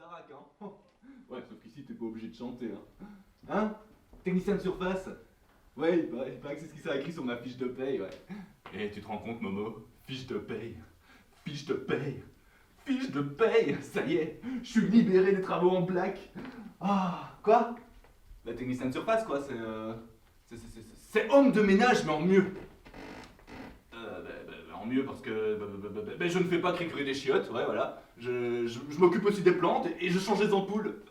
baraque, hein. Ouais, sauf qu'ici, t'es pas obligé de chanter, hein. Hein? Technicien de surface? Ouais, il paraît que c'est ce qui s'est écrit sur ma fiche de paye, ouais. Et tu te rends compte, Momo? Fiche de paye. Fiche de paye. Fiche de paye. Ça y est, je suis libéré des travaux en plaque. Ah, quoi? La technicienne de surface, quoi, c'est homme de ménage, mais en mieux. En mieux parce que je ne fais pas cricrer des chiottes, ouais, voilà. Je m'occupe aussi des plantes et je change les ampoules.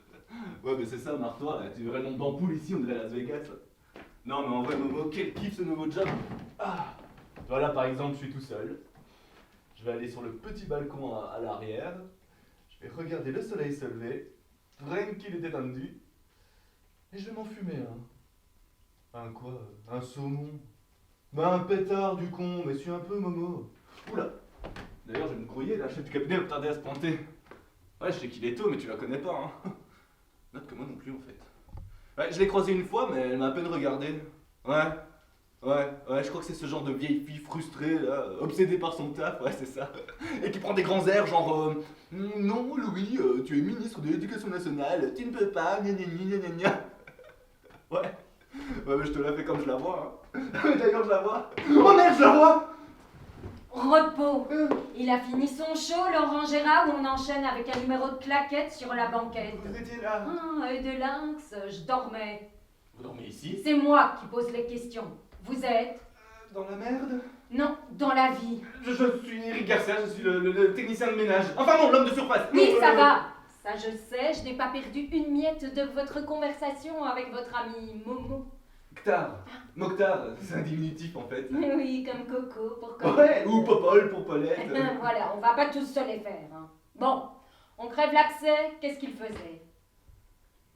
Ouais, mais c'est ça, marre-toi, tu verrais le nombre d'ampoules ici, on dirait Las Vegas. Non, mais en vrai, Momo, quel kiff ce nouveau job. Ah, voilà, par exemple, je suis tout seul. Je vais aller sur le petit balcon à l'arrière. Je vais regarder le soleil se lever, tranquille et détendu. Et je vais m'en fumer un quoi? Un saumon? Bah un pétard du con, mais suis un peu Momo. Oula. D'ailleurs je vais me grouiller, la chef du cabinet va tarder à se pointer. Ouais, je sais qu'il est tôt, mais tu la connais pas, hein. Note que moi non plus en fait. Ouais, je l'ai croisée une fois, mais elle m'a à peine regardé. Ouais, je crois que c'est ce genre de vieille fille frustrée, là, obsédée par son taf, ouais, c'est ça. Et qui prend des grands airs, genre non, Louis, tu es ministre de l'Éducation nationale, tu ne peux pas, gna gna gna gna gna. Ouais, mais je te la fais comme je la vois, hein. D'ailleurs, je la vois. Oh merde, je la vois. Repos. Il a fini son show, Laurent Gérard, où on enchaîne avec un numéro de claquette sur la banquette. Vous étiez là. Ah, œil de lynx, je dormais. Vous dormez ici? C'est moi qui pose les questions. Vous êtes? Dans la merde? Non, dans la vie. Je suis Eric Garcia, je suis le technicien de ménage. Enfin non, l'homme de surface. Oui, ça va. Ça je sais, je n'ai pas perdu une miette de votre conversation avec votre ami Momo. Mokhtar, c'est un diminutif en fait. Oui, comme Coco pour Coco. Ouais, ou Popol pour Paulette. Voilà, on va pas tous se les faire. Hein. Bon, on crève l'accès, qu'est-ce qu'il faisait?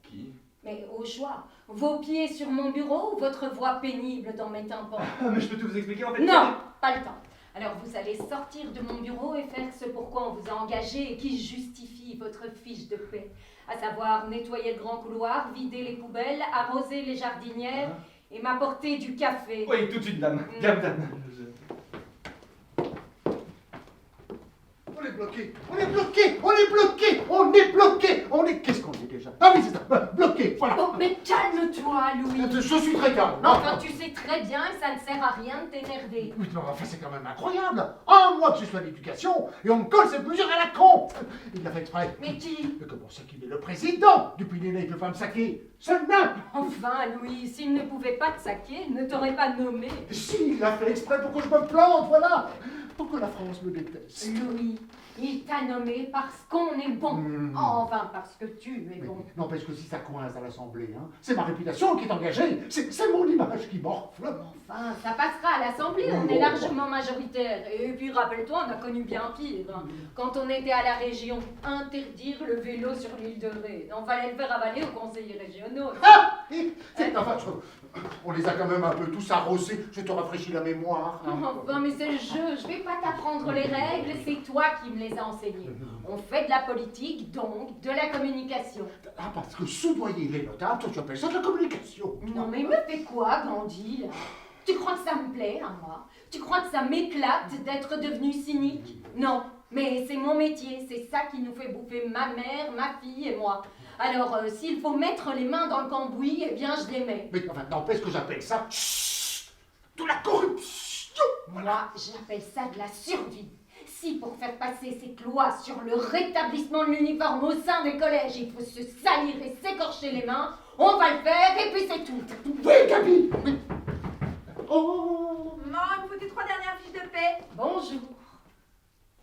Qui? Mais au choix, vos pieds sur mon bureau ou votre voix pénible dans mes tympans? Ah, mais je peux tout vous expliquer en fait. Non, pas le temps. Alors vous allez sortir de mon bureau et faire ce pourquoi on vous a engagé et qui justifie votre fiche de paix. À savoir nettoyer le grand couloir, vider les poubelles, arroser les jardinières et m'apporter du café. Oui, tout de suite, dame. Dame. On est bloqué, on est bloqué, on est bloqué, on est bloqué, on est... Qu'est-ce qu'on est déjà? Ah oui, c'est ça, bloqué, voilà. Oh, mais calme-toi, Louis. Je suis très calme. Enfin, tu sais très bien que ça ne sert à rien de t'énerver. Oui, mais enfin, c'est quand même incroyable. Un mois que je suis à l'éducation et on me colle cette mesure à la con. Il l'a fait exprès. Mais qui? Mais comment c'est qu'il est le président? Depuis il est né, il peut pas me saquer. C'est le nain. Enfin, Louis, s'il ne pouvait pas te saquer, il ne t'aurait pas nommé. Si, il l'a fait exprès pour que je me plante, voilà. Pour que la France me déteste. Louis, il t'a nommé parce qu'on est bon. Enfin, parce que tu es bon. N'empêche que si ça coince à l'Assemblée, hein, c'est ma réputation qui est engagée. C'est mon image qui morfle. Enfin, ça passera à l'Assemblée, on est largement majoritaire. Et puis, rappelle-toi, on a connu bien pire. Hein. Quand on était à la région, interdire le vélo sur l'île de Ré. On fallait le faire avaler aux conseillers régionaux. Ah! Enfin, on les a quand même un peu tous arrosés. Je te rafraîchis la mémoire. Hein. Enfin, mais c'est le jeu. Je vais pas t'apprendre les règles, c'est toi qui me les as enseignées. On fait de la politique, donc de la communication. Ah, parce que soudoyer les notables, toi, tu appelles ça de la communication. Non, mais me fais quoi, Gandhi, là? Tu crois que ça me plaît, à moi? Tu crois que ça m'éclate d'être devenu cynique? Non, mais c'est mon métier, c'est ça qui nous fait bouffer ma mère, ma fille et moi. Alors, s'il faut mettre les mains dans le cambouis, eh bien, je les mets. Mais enfin, n'empêche que j'appelle ça de la corruption. Moi, j'appelle ça de la survie. Si pour faire passer cette loi sur le rétablissement de l'uniforme au sein des collèges, il faut se salir et s'écorcher les mains, on va le faire et puis c'est tout. Oui, Gabi. Oui. Oh. Maman, il me faut tes 3 dernières fiches de paix. Bonjour.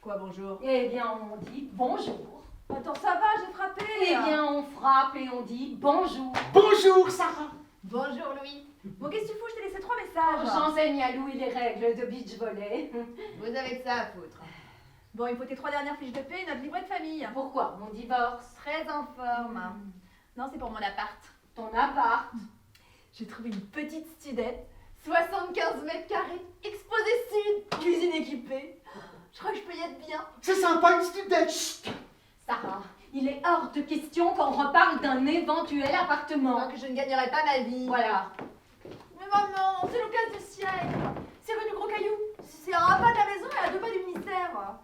Quoi, bonjour? Eh bien, on dit bonjour. Attends, ça va, j'ai frappé. Eh bien, on frappe et on dit bonjour. Bonjour, Sarah. Bonjour, Louis. Bon, qu'est-ce que tu fous? Je t'ai laissé 3 messages. J'enseigne à Louis les règles de beach volley. Vous avez que ça à foutre. Bon, il me faut tes 3 dernières fiches de paix et notre livret de famille. Pourquoi? Mon divorce. Très en forme. Non, c'est pour mon appart. Ton appart. J'ai trouvé une petite studette, 75 mètres carrés, exposé sud, cuisine équipée. Je crois que je peux y être bien. C'est sympa, une studette. Chut. Sarah, il est hors de question qu'on reparle d'un éventuel appartement. Que je ne gagnerai pas ma vie. Voilà. Mais maman, c'est l'occasion du siècle. C'est rue du Gros Caillou. C'est à un pas de la maison et à 2 pas du ministère.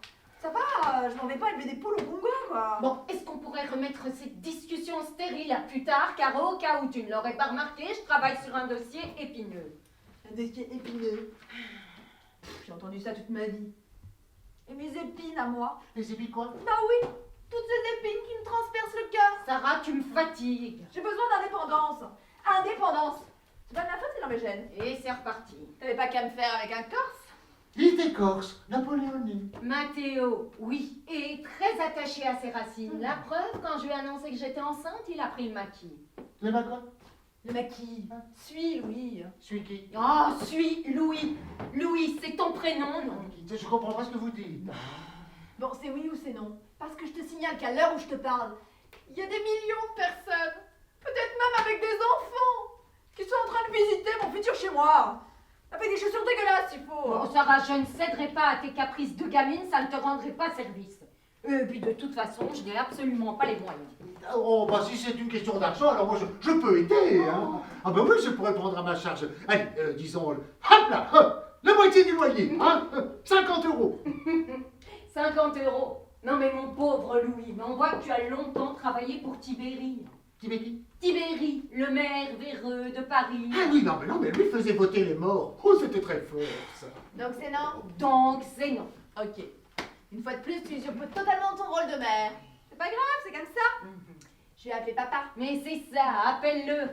Ça va, je m'en vais pas élever des poules au Congo, quoi. Bon, est-ce qu'on pourrait remettre cette discussion stérile à plus tard, car au cas où tu ne l'aurais pas remarqué, je travaille sur un dossier épineux. Un dossier épineux. J'ai entendu ça toute ma vie. Et mes épines à moi? Les épis quoi? Bah oui, toutes ces épines qui me transpercent le cœur. Sarah, tu me fatigues. J'ai besoin d'indépendance. Indépendance. C'est pas de ma faute si j'en me gêne. Et c'est reparti. T'avais pas qu'à me faire avec un Corse? Il était corse, napoléonais. Mathéo, oui, et très attaché à ses racines. La preuve, quand je lui ai annoncé que j'étais enceinte, il a pris le maquis. Le quoi? Le maquis. Suis, Louis. Celui qui? Oh, suis Louis. Louis, c'est ton prénom, non? Je comprends pas ce que vous dites. Bon, c'est oui ou c'est non? Parce que je te signale qu'à l'heure où je te parle, il y a des millions de personnes, peut-être même avec des enfants, qui sont en train de visiter mon futur chez moi. Avec des chaussures dégueulasses, il faut. Bon, Sarah, je ne céderai pas à tes caprices de gamine, ça ne te rendrait pas service. Et puis de toute façon, je n'ai absolument pas les moyens. Oh, bah si c'est une question d'argent, alors moi je peux aider, hein. Ah bah oui, je pourrais prendre à ma charge. Allez, disons, hop là, la moitié du loyer, hein, 50 €. 50 €. Non mais mon pauvre Louis, mais on voit que tu as longtemps travaillé pour Tibéri. Tibéri? Tibéri, le maire véreux de Paris. Ah oui, non, mais lui faisait voter les morts. Oh, c'était très fort, ça. Donc c'est non? Donc c'est non. Ok. Une fois de plus, tu usurpes totalement ton rôle de mère. C'est pas grave, c'est comme ça. Je vais appeler papa. Mais c'est ça, appelle-le.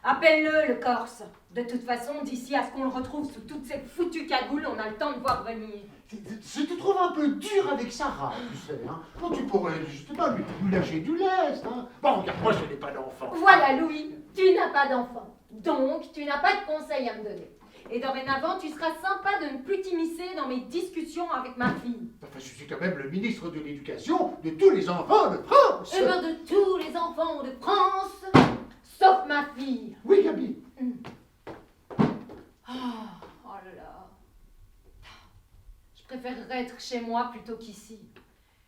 Appelle-le, le Corse. De toute façon, d'ici à ce qu'on le retrouve sous toute cette foutue cagoule, on a le temps de voir venir. Je te trouve un peu dur avec Sarah, tu sais, hein. Bon, tu pourrais justement lui lâcher du lest, hein. Bon, regarde, moi je n'ai pas d'enfant. Voilà, Louis, tu n'as pas d'enfant. Donc, tu n'as pas de conseils à me donner. Et dorénavant, tu seras sympa de ne plus t'immiscer dans mes discussions avec ma fille. Enfin, je suis quand même le ministre de l'Éducation de tous les enfants de France. Eh bien, de tous les enfants de France, sauf ma fille. Oui, Gabi. Oh là là. Je préférerais être chez moi plutôt qu'ici.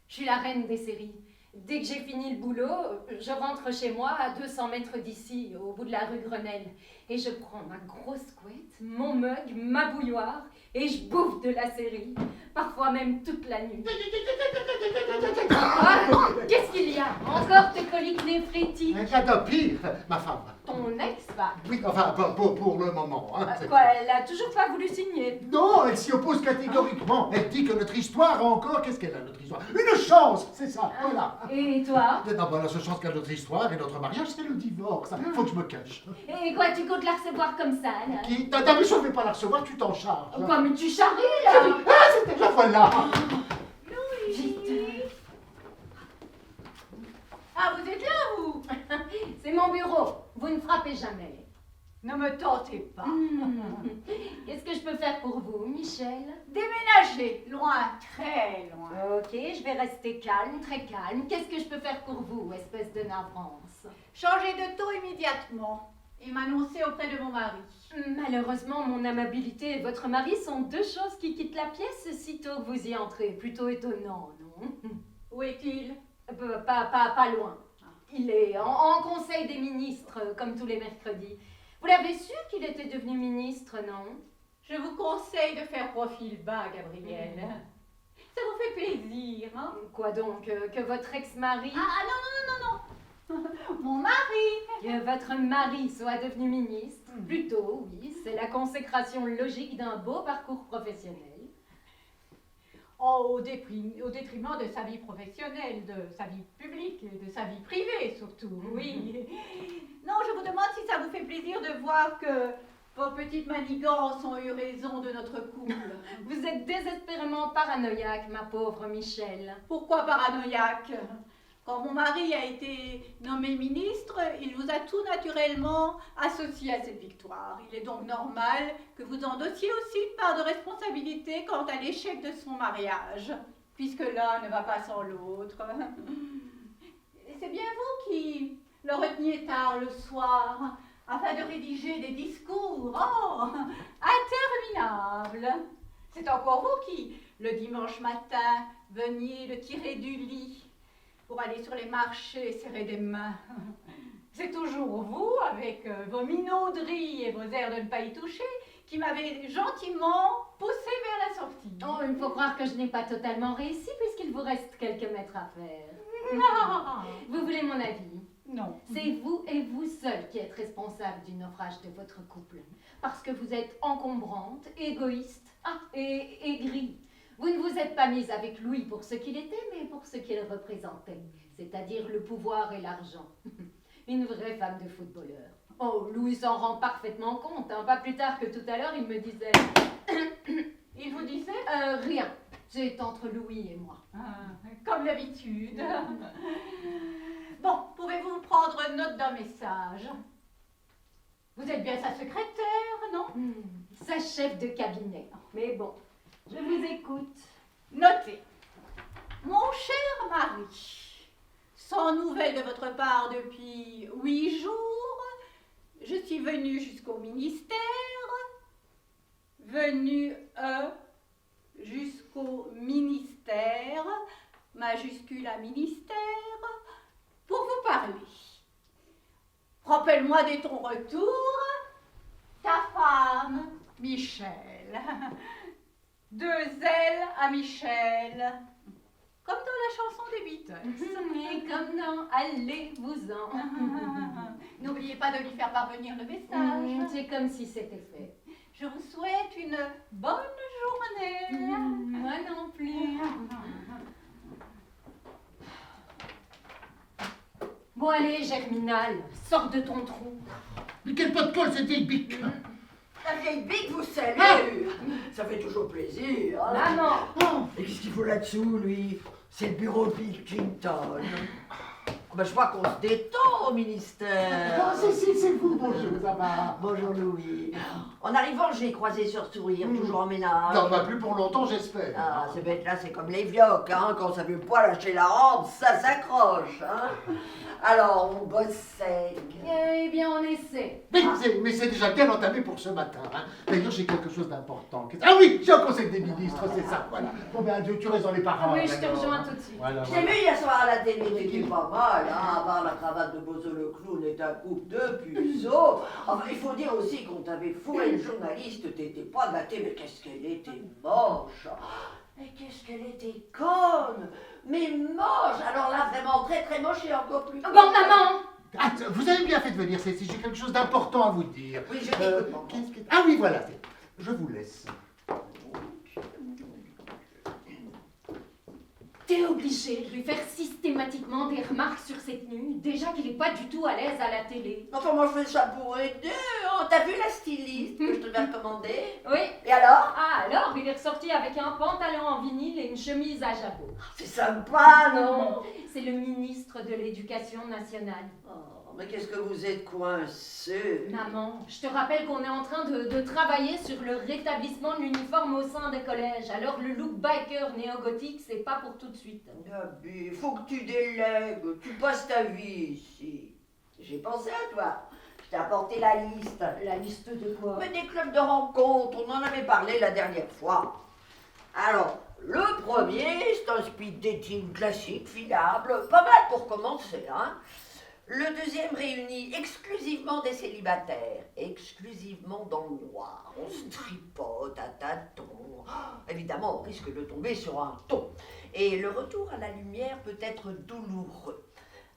Je suis la reine des séries. Dès que j'ai fini le boulot, je rentre chez moi à 200 mètres d'ici, au bout de la rue Grenelle. Et je prends ma grosse couette, mon mug, ma bouilloire, et je bouffe de la série. Parfois même toute la nuit. Ah, qu'est-ce qu'il y a? Encore tes coliques néphrétiques? Catapille, ma femme. Ton ex, va. Oui, enfin, pour le moment. Hein. Quoi, elle a toujours pas voulu signer? Non, elle s'y oppose catégoriquement. Elle dit que notre histoire a encore... Qu'est-ce qu'elle a, notre histoire? Une chance, c'est ça, voilà. Et toi? Non, bah, la seule chance qu'a notre histoire et notre mariage, c'est le divorce. Faut que je me cache. Et quoi, tu comptes la recevoir comme ça, là? Qui? Non, mais je ne vais pas la recevoir, tu t'en charges. Quoi, mais tu charries, là? Ah, c'était la voilà. Vite. Ah, vous êtes là, vous? C'est mon bureau. Vous ne frappez jamais. Ne me tentez pas. Qu'est-ce que je peux faire pour vous, Michel? Déménagez, loin, très loin. Ok, je vais rester calme, très calme. Qu'est-ce que je peux faire pour vous, espèce de navrance? Changez de taux immédiatement et m'annoncer auprès de mon mari. Malheureusement, mon amabilité et votre mari sont deux choses qui quittent la pièce sitôt que vous y entrez. Plutôt étonnant, non? Où est-il? Pas loin. Il est en conseil des ministres, comme tous les mercredis. Vous l'avez su qu'il était devenu ministre, non? Je vous conseille de faire profil bas, Gabrielle. Ça vous fait plaisir, hein? Quoi donc? Que votre ex-mari... Non. Mon mari. Que votre mari soit devenu ministre? Plutôt, oui. C'est la consécration logique d'un beau parcours professionnel. Oh, au détriment de sa vie professionnelle, de sa vie publique et de sa vie privée surtout, oui. Non, je vous demande si ça vous fait plaisir de voir que vos petites manigances ont eu raison de notre couple. Vous êtes désespérément paranoïaque, ma pauvre Michel. Pourquoi paranoïaque? Quand mon mari a été nommé ministre, il vous a tout naturellement associé à cette victoire. Il est donc normal que vous endossiez aussi une part de responsabilité quant à l'échec de son mariage, puisque l'un ne va pas sans l'autre. Et c'est bien vous qui le reteniez tard le soir, afin de rédiger des discours, interminables. C'est encore vous qui, le dimanche matin, veniez le tirer du lit, pour aller sur les marchés serrer des mains. C'est toujours vous, avec vos minauderies et vos airs de ne pas y toucher, qui m'avez gentiment poussé vers la sortie. Oh, il faut croire que je n'ai pas totalement réussi puisqu'il vous reste quelques mètres à faire. Vous voulez mon avis. Non. C'est vous et vous seul qui êtes responsable du naufrage de votre couple. Parce que vous êtes encombrante, égoïste, et aigrie. Vous ne vous êtes pas mise avec Louis pour ce qu'il était, mais pour ce qu'il représentait. C'est-à-dire le pouvoir et l'argent. Une vraie femme de footballeur. Oh, Louis s'en rend parfaitement compte. Hein. Pas plus tard que tout à l'heure, il me disait... Il vous disait Rien. C'est entre Louis et moi. comme d'habitude. Bon, pouvez-vous prendre note d'un message? Vous êtes bien sa secrétaire, non? Sa chef de cabinet. Mais bon, je vous écoute. Notez. Mon cher mari, sans nouvelles de votre part depuis 8 jours, je suis venue jusqu'au ministère, jusqu'au ministère, majuscule à ministère, pour vous parler. Rappelle-moi dès ton retour, ta femme, Michel. 2 ailes à Michel. Comme dans la chanson des Beatles. Et comme dans Allez-vous-en. N'oubliez pas de lui faire parvenir le message. C'est comme si c'était fait. Je vous souhaite une bonne journée. Moi non plus. Bon allez, Germinal, sors de ton trou. Mais quel pot de colle cette vieille bique? La vieille bique vous salue. Ça fait toujours plaisir. Hein. Maman. Et qu'est-ce qu'il faut là-dessous, lui? C'est le bureau de Bill Clinton. Ben, je vois qu'on se détend au ministère. Ah, Cécile, c'est vous, bonjour, ça va. Bonjour Louis. En arrivant, j'ai croisé sur Sourire, toujours en ménage. Non, bah plus pour longtemps, j'espère. Ah, ces bêtes-là, c'est comme les vioques, hein. Quand ça veut pas lâcher la rampe, ça s'accroche, hein. Alors, on bosse sec. Eh bien, on essaie. Mais c'est déjà bien entamé pour ce matin. Hein. D'ailleurs, j'ai quelque chose d'important. Ah oui, j'ai un conseil des ministres, c'est ça, voilà. Bon, ben, adieu, tu restes dans les parages. Oui, je te alors. rejoins tout de suite. Voilà, Je t'ai voilà. vu hier soir à la télé, t'étais pas mal, hein, à part la cravate de Bozo le clown et ta coupe de puceau. Enfin, il faut dire aussi qu'on t'avait fourré le journaliste, t'étais pas gâté, mais qu'est-ce qu'elle était moche. Mais qu'est-ce qu'elle était conne. Mais moche. Alors là, vraiment très très moche et encore plus. Bon, maman. Ah, vous avez bien fait de venir, Cécile, j'ai quelque chose d'important à vous dire. Oui, je t'écoute, maman. Ah oui, voilà, je vous laisse. T'es obligé de lui faire systématiquement des remarques sur ses tenues, déjà qu'il est pas du tout à l'aise à la télé. Enfin, moi je fais ça pour aider. Oh, t'as vu la styliste que je te vais recommander? Oui. Et alors? Ah, alors, il est ressorti avec un pantalon en vinyle et une chemise à jabot. C'est sympa, non? C'est le ministre de l'Éducation nationale. Oh, mais qu'est-ce que vous êtes coincé. Maman, je te rappelle qu'on est en train de travailler sur le rétablissement de l'uniforme au sein des collèges. Alors le look biker néo-gothique, c'est pas pour tout de suite. Gabi, faut que tu délègues. Tu passes ta vie ici. J'ai pensé à toi. Je t'ai apporté la liste. La liste de quoi? Mais des clubs de rencontres, on en avait parlé la dernière fois. Alors, le premier, c'est un speed dating classique, fiable, pas mal pour commencer, hein. Le deuxième réunit exclusivement des célibataires, exclusivement dans le noir. On se tripote à tâtons. Évidemment, on risque de tomber sur un ton. Et le retour à la lumière peut être douloureux.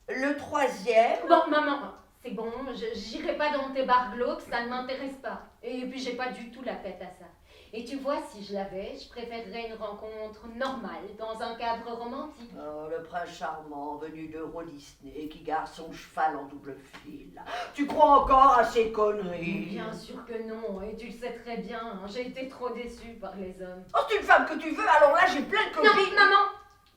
Le troisième... Bon, maman, c'est bon, j'irai pas dans tes bars glauques, ça ne m'intéresse pas. Et puis j'ai pas du tout la tête à ça. Et tu vois, si je l'avais, je préférerais une rencontre normale, dans un cadre romantique. Oh, le prince charmant venu d'Euro Disney qui garde son cheval en double fil. Tu crois encore à ces conneries? Bien sûr que non, et tu le sais très bien, hein, j'ai été trop déçue par les hommes. Oh, c'est une femme que tu veux, alors là j'ai plein de Non, copines. maman,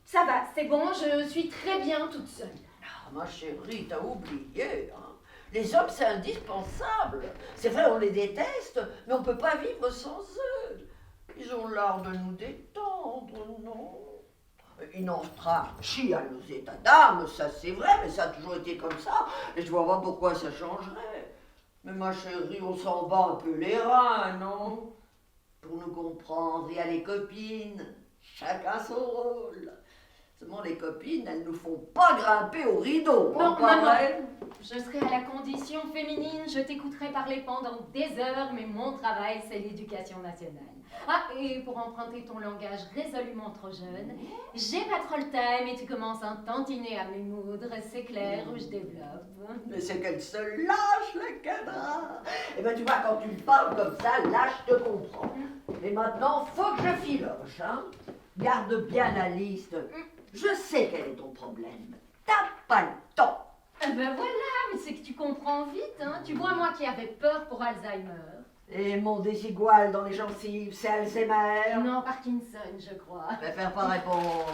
ça va, c'est bon, je suis très bien toute seule. Ah, ma chérie, t'as oublié, hein. Les hommes, c'est indispensable. C'est vrai, on les déteste, mais on peut pas vivre sans eux. Ils ont l'art de nous détendre, non? Une chi à nos états d'âme, ça c'est vrai, mais ça a toujours été comme ça. Et je vois pas pourquoi ça changerait. Mais ma chérie, on s'en bat un peu les reins, non? Pour nous comprendre, il y a les copines. Chacun son rôle. Seulement les copines, elles nous font pas grimper au rideau. Non, pas maman. vrai? Je serai à la condition féminine, je t'écouterai parler pendant des heures, mais mon travail, c'est l'éducation nationale. Ah, et pour emprunter ton langage résolument trop jeune, j'ai pas trop le time et tu commences à tantiner à mes moudres, c'est clair, où je développe. Mais c'est qu'elle se lâche, la cadra. Eh ben tu vois, quand tu me parles comme ça, là, je te comprends. Mais maintenant, faut que je filoche, hein. Garde bien la liste. Je sais quel est ton problème. T'as pas le temps. Ben voilà, mais c'est que tu comprends vite, hein. Tu vois, moi qui avais peur pour Alzheimer. Et mon désigual dans les gencives, c'est Alzheimer. Non, Parkinson, je crois. Je préfère pas répondre.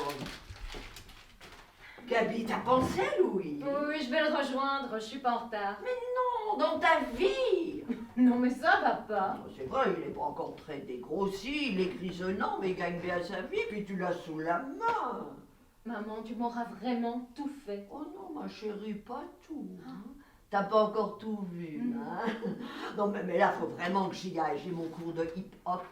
Gabi, t'as pensé, Louis? Oui, je vais le rejoindre, je suis pas en retard. Non, dans ta vie. Non, mais ça va pas. C'est vrai, il est pas encore très dégrossi, il est grisonnant, mais il gagne bien sa vie, puis tu l'as sous la main. Maman, tu m'auras vraiment tout fait. Oh non, ma chérie, pas tout. Hein. T'as pas encore tout vu, hein. Non, mais là, faut vraiment que j'y aille. J'ai mon cours de hip-hop.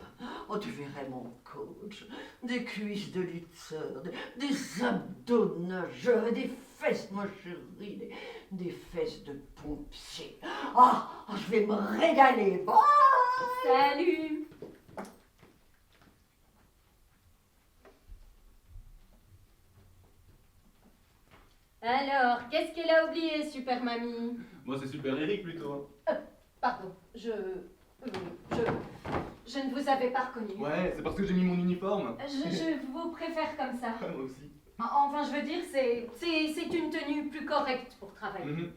Oh, tu verrais mon coach. Des cuisses de lutteur, des abdos de nageur et des fesses, ma chérie. Des fesses de pompier. Ah, je vais me régaler. Bye. Salut! Alors, qu'est-ce qu'elle a oublié, Super Mamie? Moi, c'est Super Eric plutôt. Pardon, je ne vous avais pas reconnu. Ouais, c'est parce que j'ai mis mon uniforme. Je vous préfère comme ça. Moi aussi. Enfin, je veux dire, c'est une tenue plus correcte pour travailler.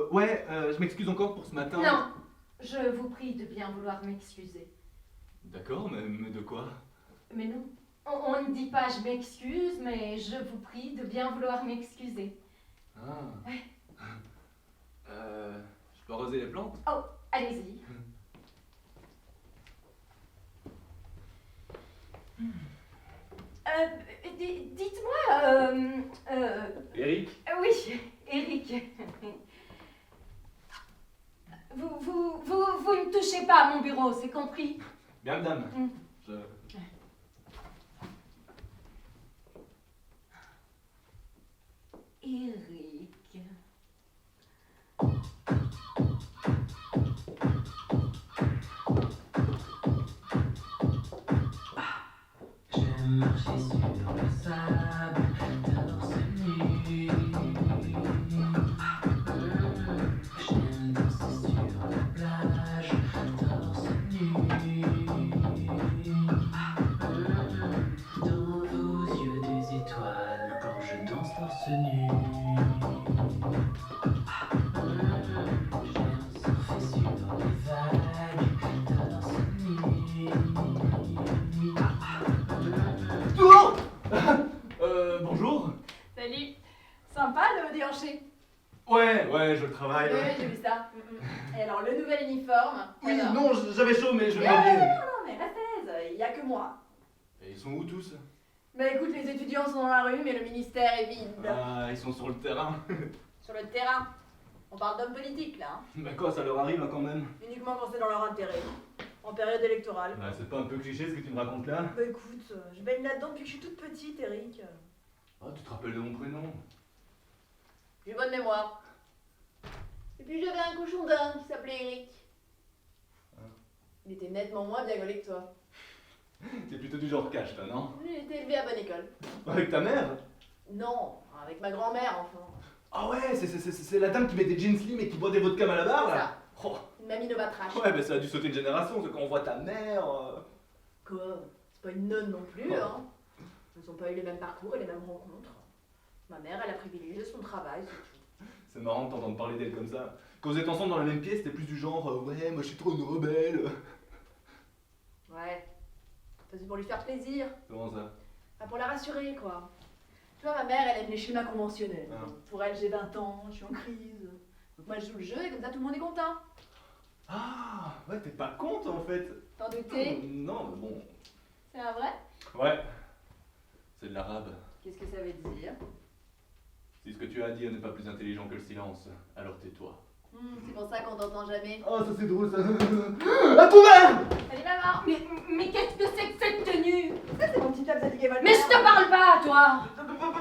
Ouais, je m'excuse encore pour ce matin. Non, je vous prie de bien vouloir m'excuser. D'accord, mais de quoi? Mais non, on ne dit pas je m'excuse, mais je vous prie de bien vouloir m'excuser. Ah. Ouais. Je peux arroser les plantes? Oh, allez-y. Dites-moi, Eric? oui, Eric. Vous ne touchez pas à mon bureau, c'est compris? Bien, madame. Je... Eric. J'aime marcher sur le sable, torse nu. J'aime danser sur la plage, torse nu. Dans vos yeux des étoiles quand je danse torse nu. J'aime surfer sur les vagues, torse nu. Oh bonjour. Salut. Sympa le déhanché. Ouais, je travaille. Oui, j'ai vu ça. Et alors, le nouvel uniforme. Oui, alors... non, j'avais chaud, mais je vais Non, m'habiller. non, mais reste à l'aise, il n'y a que moi. Et ils sont où tous? Bah écoute, les étudiants sont dans la rue, mais le ministère est vide. Ah, ils sont sur le terrain. Sur le terrain. On parle d'hommes politiques là, hein. Bah quoi, ça leur arrive hein, quand même. Uniquement quand c'est dans leur intérêt. En période électorale. Bah c'est pas un peu cliché ce que tu me racontes là? Bah écoute, je baigne là-dedans depuis que je suis toute petite, Eric. Ah, tu te rappelles de mon prénom? J'ai bonne mémoire. Et puis j'avais un cochon d'Inde qui s'appelait Eric. Il était nettement moins bien gaulé que toi. T'es plutôt du genre cash toi, non? J'ai été élevé à bonne école. Avec ta mère? Non, avec ma grand-mère enfin. Ah ouais, c'est la dame qui met des jeans slim et qui boit des vodka à la barre C'est là? ça. Oh. Une mamie novatrache. Ouais, bah ça a dû sauter une génération, c'est quand on voit ta mère. Quoi? C'est pas une nonne non plus, hein. Ils n'ont pas eu les mêmes parcours et les mêmes rencontres. Ma mère, elle a privilégié son travail, c'est tout. C'est marrant de t'entendre parler d'elle comme ça. Quand vous êtes ensemble dans la même pièce, c'était plus du genre ouais, moi je suis trop une rebelle. Ouais. C'est pour lui faire plaisir. Comment ça? Enfin, pour la rassurer, quoi. Tu vois, ma mère, elle aime les schémas conventionnels. Ah. Pour elle, j'ai 20 ans, je suis en crise. Donc moi, je joue le jeu et comme ça, tout le monde est content. Ah, ouais, t'es pas con toi en fait. T'en doutais? Non, mais bon. C'est un vrai? Ouais. C'est de l'arabe. Qu'est-ce que ça veut dire? Si ce que tu as à dire n'est pas plus intelligent que le silence, alors tais-toi. C'est pour ça qu'on t'entend jamais. Oh, ça c'est drôle ça. À tout va! Salut maman! Mais qu'est-ce que c'est que cette tenue? Ça, c'est mon petit homme Zadig et Voltaire. Mais je te parle pas, toi!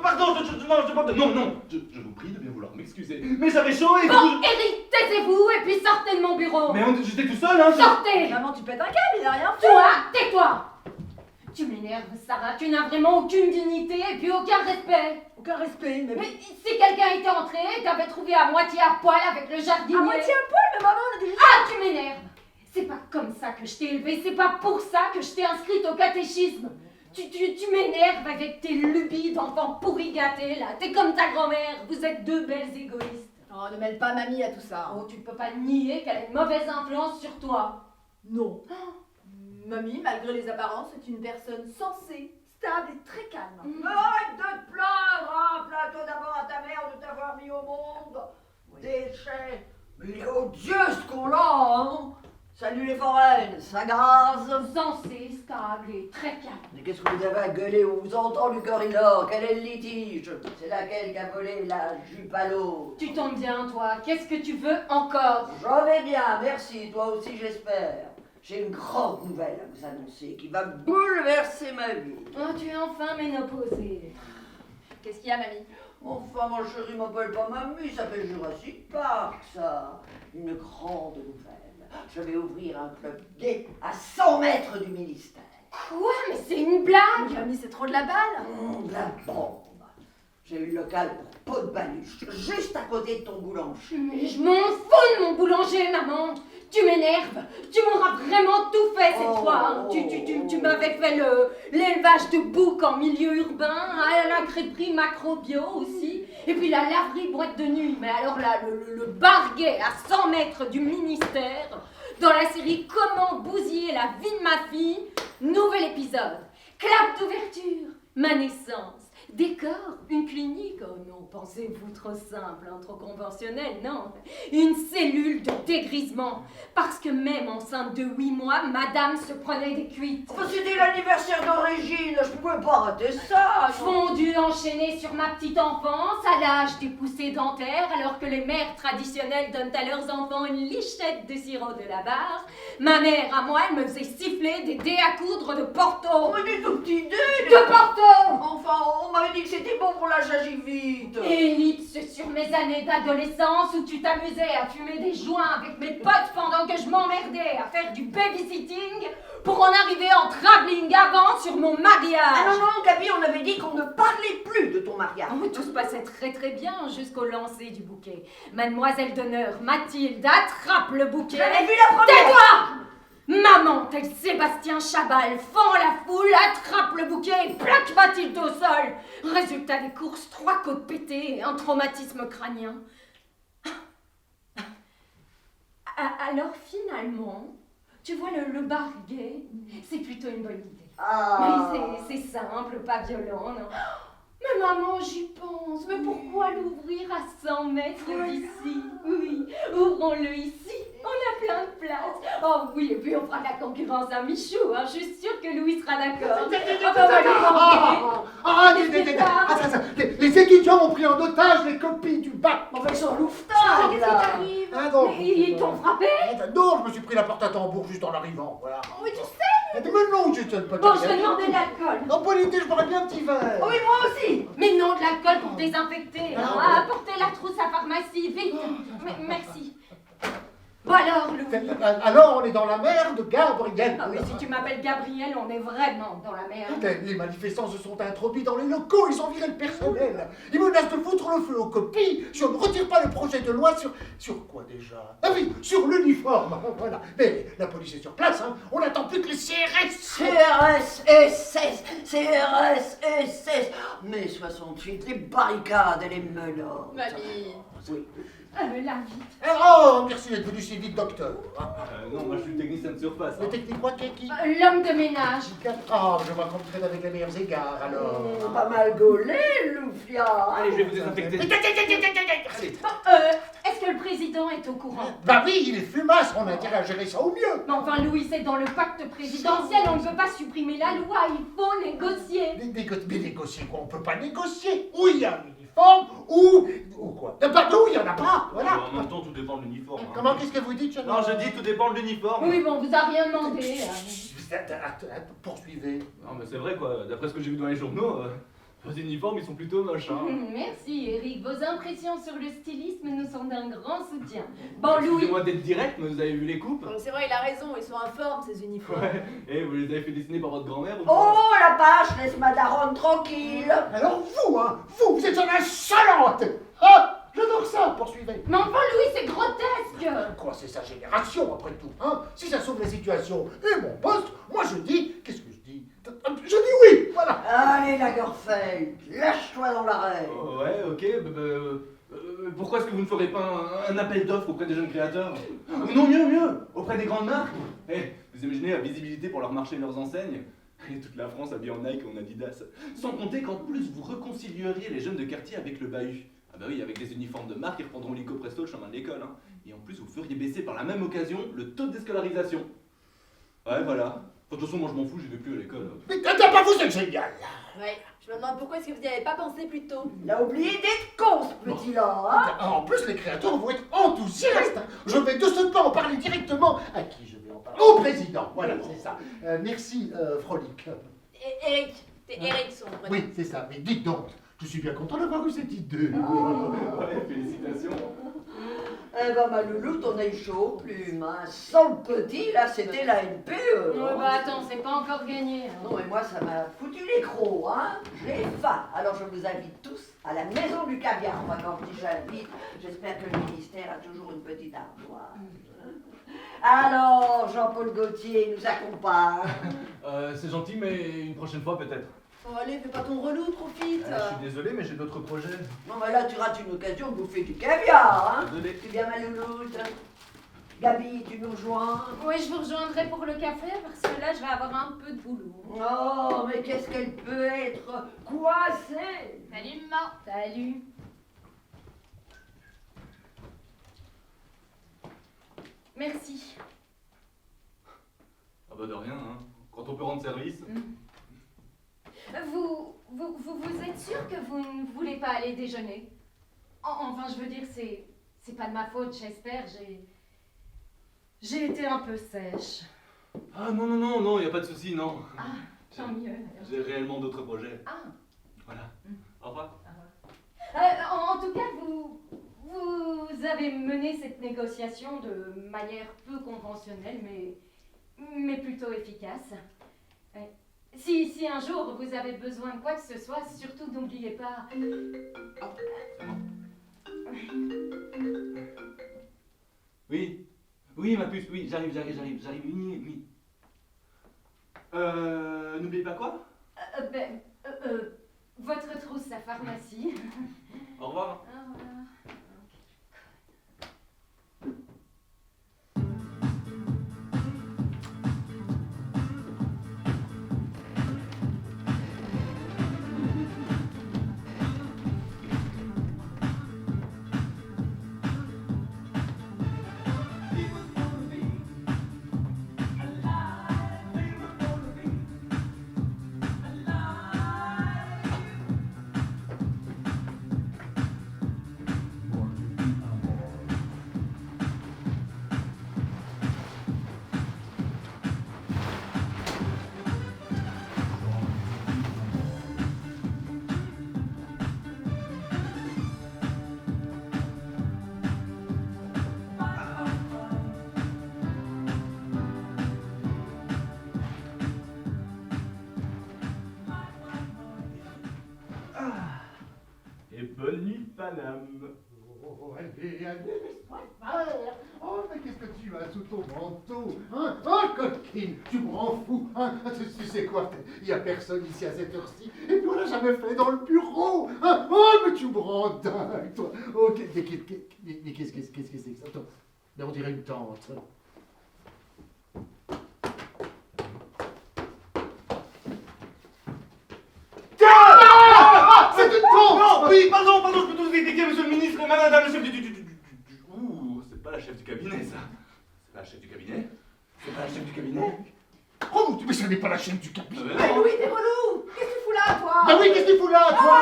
Pardon, je te parle. Non, je vous prie de bien vouloir alors m'excuser. Mais j'avais chaud et Bon, vous... Eric, taisez-vous et puis sortez de mon bureau. Mais j'étais tout seul, hein. Sortez. Maman, tu pètes un câble, il a rien fait. Toi, tais-toi. Tu m'énerves, Sarah. Tu n'as vraiment aucune dignité et puis aucun respect. Aucun respect, mais... Mais si quelqu'un était entré, t'avais trouvé à moitié à poil avec le jardinier. À moitié à poil, mais maman, on a déjà... Ah, tu m'énerves. C'est pas comme ça que je t'ai élevée, c'est pas pour ça que je t'ai inscrite au catéchisme. Tu m'énerves avec tes lubies d'enfant pourri gâté, là. T'es comme ta grand-mère, vous êtes deux belles égoïstes. Oh, ne mêle pas mamie à tout ça. Oh, tu peux pas nier qu'elle a une mauvaise influence sur toi. Non. Mamie, malgré les apparences, est une personne sensée, stable et très calme. Arrête de te plaindre, hein. Plains-toi d'abord à ta mère de t'avoir mis au monde. Déchet. Mais il est odieux ce qu'on l'a, hein. Salut les foraines, ça gaz. Sensée, stable et très calme. Mais qu'est-ce que vous avez à gueuler? On vous entend du corridor. Quel est le litige? C'est laquelle qui a volé la jupe à l'eau? Tu tombes bien, toi. Qu'est-ce que tu veux encore? J'en vais bien, merci. Toi aussi, j'espère. J'ai une grande nouvelle à vous annoncer qui va bouleverser ma vie. Oh, tu es enfin ménopausée. Qu'est-ce qu'il y a, mamie? Enfin, mon chéri m'appelle pas mamie, ça fait Jurassic Park, ça. Une grande nouvelle. Je vais ouvrir un club gay à 100 mètres du ministère. Quoi? Mais c'est une blague! Mamie, c'est trop de la balle. La bombe. J'ai eu le local pour pot de baluche, juste à côté de ton boulanger. Mais je m'en fous de mon boulanger, maman! Tu m'énerves! Tu m'auras vraiment tout fait cette fois! Hein. Tu m'avais fait l'élevage de boucs en milieu urbain, la crêperie macro-bio aussi, et puis la laverie boîte de nuit. Mais alors là, le bar gay à 100 mètres du ministère, dans la série Comment bousiller la vie de ma fille, nouvel épisode. Clap d'ouverture, ma naissance. Décor, une clinique, oh non, pensez-vous trop simple, hein, trop conventionnel, non. Une cellule de dégrisement, parce que même enceinte de 8 mois, madame se prenait des cuites. Enfin, c'était l'anniversaire d'origine, je pouvais pas rater ça. Fondu enchaîné sur ma petite enfance, à l'âge des poussées dentaires, alors que les mères traditionnelles donnent à leurs enfants une lichette de sirop de la barre, ma mère, à moi, elle me faisait siffler des dés à coudre de Porto. On m'a dit tout petit dé. De Porto! Enfin, on m'avait dit que c'était bon pour la gingivite. Ellipse sur mes années d'adolescence où tu t'amusais à fumer des joints avec mes potes pendant que je m'emmerdais à faire du babysitting pour en arriver en travelling avant sur mon mariage. Ah non, non, Gabi, on avait dit qu'on ne parlait plus de ton mariage. Oh, tout se passait très très bien jusqu'au lancer du bouquet. Mademoiselle d'honneur Mathilde attrape le bouquet. J'avais vu la première. Tais-toi! Maman, tel Sébastien Chabal, fend la foule, attrape le bouquet et plaque Mathilde au sol. Résultat des courses, 3 côtes pétées et un traumatisme crânien. Alors finalement, tu vois le bar gay, c'est plutôt une bonne idée. Ah. Oui, c'est simple, pas violent, non. Mais maman, j'y pense. Mais pourquoi l'ouvrir à 100 mètres d'ici? Oui, ouvrons-le ici. On a plein de place. Oh oui, et puis on fera de la concurrence à Michou. Hein. Je suis sûre que Louis sera d'accord. Les étudiants ont pris en otage les copies du bac. Enfin, ils sont Qu'est-ce louveteaux, qui là. t'arrive? Ah, donc. Mais ils t'ont frappé? Non, je me suis pris la porte à tambour juste en arrivant, voilà. Oh, mais tu sais. Mais non, je ne peux Bon, pas. je vais demander de l'alcool. Non, pas l'idée, je boirais bien un petit verre. Oui, moi aussi. Mais non, de l'alcool pour désinfecter. Ah, Hein. ouais. Apportez la trousse à pharmacie, vite. Merci. Bon alors, Louis. Alors, on est dans la merde, Gabriel. Ah oui, si tu m'appelles Gabriel, on est vraiment dans la merde. Les manifestants se sont introduits dans les locaux, ils ont viré le personnel. Ils menacent de foutre le feu aux copies si on ne retire pas le projet de loi sur... Sur quoi déjà? Ah oui, sur l'uniforme, voilà. Mais la police est sur place, hein. On n'attend plus que les CRS. CRS, SS, CRS, SS. Mai 68, les barricades et les menottes. Mamie. Oui. Là, vite. Oh, merci d'être venu si vite, docteur. Non, moi je suis technicien de surface. Le Hein. technique quoi, qui? L'homme de ménage. Ah, je vois qu'on me traite avec les meilleurs égards, alors. Pas mal gaulé, Loufia. Allez, je vais vous désinfecter. Est-ce que le président est au courant? Bah oui, il est fumasse, on a intérêt à gérer ça au mieux. Mais enfin, Louis, c'est dans le pacte présidentiel, on ne peut pas supprimer la loi, il faut négocier. Mais négocier quoi? On peut pas négocier. Ou il y a un uniforme, ou quoi? Pardon, il y en a pas, voilà. En même temps, tout dépend de l'uniforme. Hein. Comment, qu'est-ce que vous dites, jeune Non, je dis tout dépend de l'uniforme. Oui, bon, vous a rien demandé. Poursuivez. Non, mais c'est vrai quoi, d'après ce que j'ai vu dans les journaux, Vos uniformes, ils sont plutôt moches, hein. Merci Eric, vos impressions sur le stylisme nous sont d'un grand soutien. Bon Louis, Excusez-moi d'être direct, mais vous avez vu les coupes? C'est vrai, il a raison, ils sont informes ces uniformes. Ouais, et vous les avez fait dessiner par votre grand-mère ou Oh, pas? la vache, laisse ma daronne tranquille. Alors vous êtes une insolente. Ah, j'adore ça, poursuivez. mais enfin Louis, c'est grotesque. Quoi, c'est sa génération, après tout, hein? Si ça sauve la situation et mon poste, moi je dis... Qu'est-ce que je dis? Je dis oui, voilà. Allez, Lagerfeld, lâche-toi dans l'arrêt. Oh, ouais, ok, pourquoi est-ce que vous ne ferez pas un appel d'offres auprès des jeunes créateurs? Non, mieux, auprès des grandes marques. Eh, vous imaginez la visibilité pour leur marché et leurs enseignes? Et toute la France habillée en Nike ou en Adidas. Sans compter qu'en plus, vous réconcilieriez les jeunes de quartier avec le bahut. Ah bah oui, avec des uniformes de marque, ils reprendront l'ICO presto le chemin de l'école. Hein. Et en plus, vous feriez baisser par la même occasion le taux de déscolarisation. Ouais, voilà. De toute façon, moi je m'en fous, j'y vais plus à l'école. Mais t'as pas vous, c'est génial. Ouais, je me demande pourquoi est-ce que vous n'y avez pas pensé plus tôt. Il a oublié d'être con, ce petit-là, hein. En plus, les créateurs vont être enthousiastes. Hein. Je vais de ce pas en parler directement. À qui je vais en parler? Au président. Voilà, c'est ça. Merci, Frolic. Eric, t'es Eric son prénom. Oui, c'est ça. Mais dites donc, je suis bien content d'avoir eu cette idée. Ouais, félicitations. Eh ben, ma louloute, on a eu chaud aux plumes, hein. Sans le petit, là, c'était la NPE. Ouais, hein. bah attends, c'est pas encore gagné. Hein. Non, mais moi, ça m'a foutu les crocs, hein. J'ai faim. Alors, je vous invite tous à la maison du caviar. Enfin, quand je dis j'invite, j'espère que le ministère a toujours une petite armoire. Alors, Jean-Paul Gaultier nous accompagne. C'est gentil, mais une prochaine fois peut-être. Oh, allez, fais pas ton relou, profite. Je suis désolé, mais j'ai d'autres projets. Non, mais là, tu rates une occasion de bouffer du caviar, hein. Désolé. Tu viens, ma louloute? Gabi, tu nous rejoins? Oui, je vous rejoindrai pour le café parce que là, je vais avoir un peu de boulot. Oh, mais qu'est-ce qu'elle peut être coincée? Salut, maman. Salut. Merci. Ah bah de rien, hein. Quand on peut rendre service. Vous êtes sûr que vous ne voulez pas aller déjeuner? Enfin, je veux dire, c'est pas de ma faute, j'espère. J'ai été un peu sèche. Ah non, y a pas de souci, non. Ah, tant mieux. alors. J'ai réellement d'autres projets. Ah. Voilà. Au revoir. En tout cas, vous avez mené cette négociation de manière peu conventionnelle, mais plutôt efficace. Si un jour vous avez besoin de quoi que ce soit, surtout n'oubliez pas. Oui, ma puce, oui, j'arrive, oui. N'oubliez pas quoi? Votre trousse à pharmacie. Au revoir. Au revoir. Et bonne nuit, Paname. Oh, allez, laisse-moi faire. Oh, mais qu'est-ce que tu as sous ton manteau? Hein? Oh, coquine, tu me rends fou. Hein? Tu sais quoi? Il n'y a personne ici à cette heure-ci. Et puis on l'a jamais fait dans le bureau. Hein? Oh, mais tu me rends dingue, toi. Oh, mais qu'est-ce que c'est que ça? Attends, mais on dirait une tente. C'est une tente! Non, oui, pardon, je peux tout vous expliquer, monsieur le ministre, madame le chef du... Ouh, c'est pas la chef du cabinet, ça. C'est pas la chef du cabinet? C'est pas la chef du cabinet? Oh, mais ce n'est pas la chef du cabinet. Ah ben non. Louis, t'es relou. Qu'est-ce que tu fous là, toi? Bah oui, qu'est-ce qu'il fout là, toi?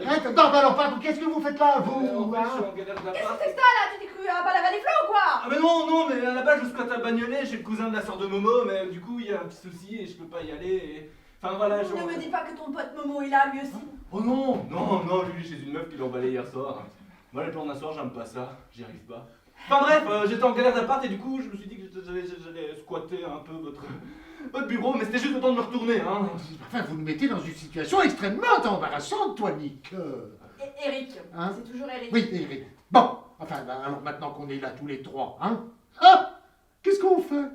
Arrête. Non, bah alors, pardon, qu'est-ce que vous faites là, vous? En fait, je suis Hein? en galère Qu'est-ce que d'appart. c'est que ça, là? Tu t'es cru à balaver les flammes ou quoi? Ah mais non, mais à la base je squatte à Bagnolet chez le cousin de la sœur de Momo, mais du coup il y a un petit souci et je peux pas y aller et... Enfin voilà, je... Ne me dis pas que ton pote Momo est là, lui aussi. Oh non, non, non, lui chez une meuf qui l'a emballé hier soir. Moi les plans d'un soir, j'aime pas ça, j'y arrive pas. Enfin bref, j'étais en galère d'appart et du coup je me suis dit que j'allais squatter un peu votre bureau, mais c'était juste le temps de me retourner, hein. Enfin, vous nous mettez dans une situation extrêmement embarrassante, toi, Nick. Eric, Hein? c'est toujours Eric. Oui, Eric. Bon, enfin, ben, alors maintenant qu'on est là tous les trois, hein? Ah! Qu'est-ce qu'on fait?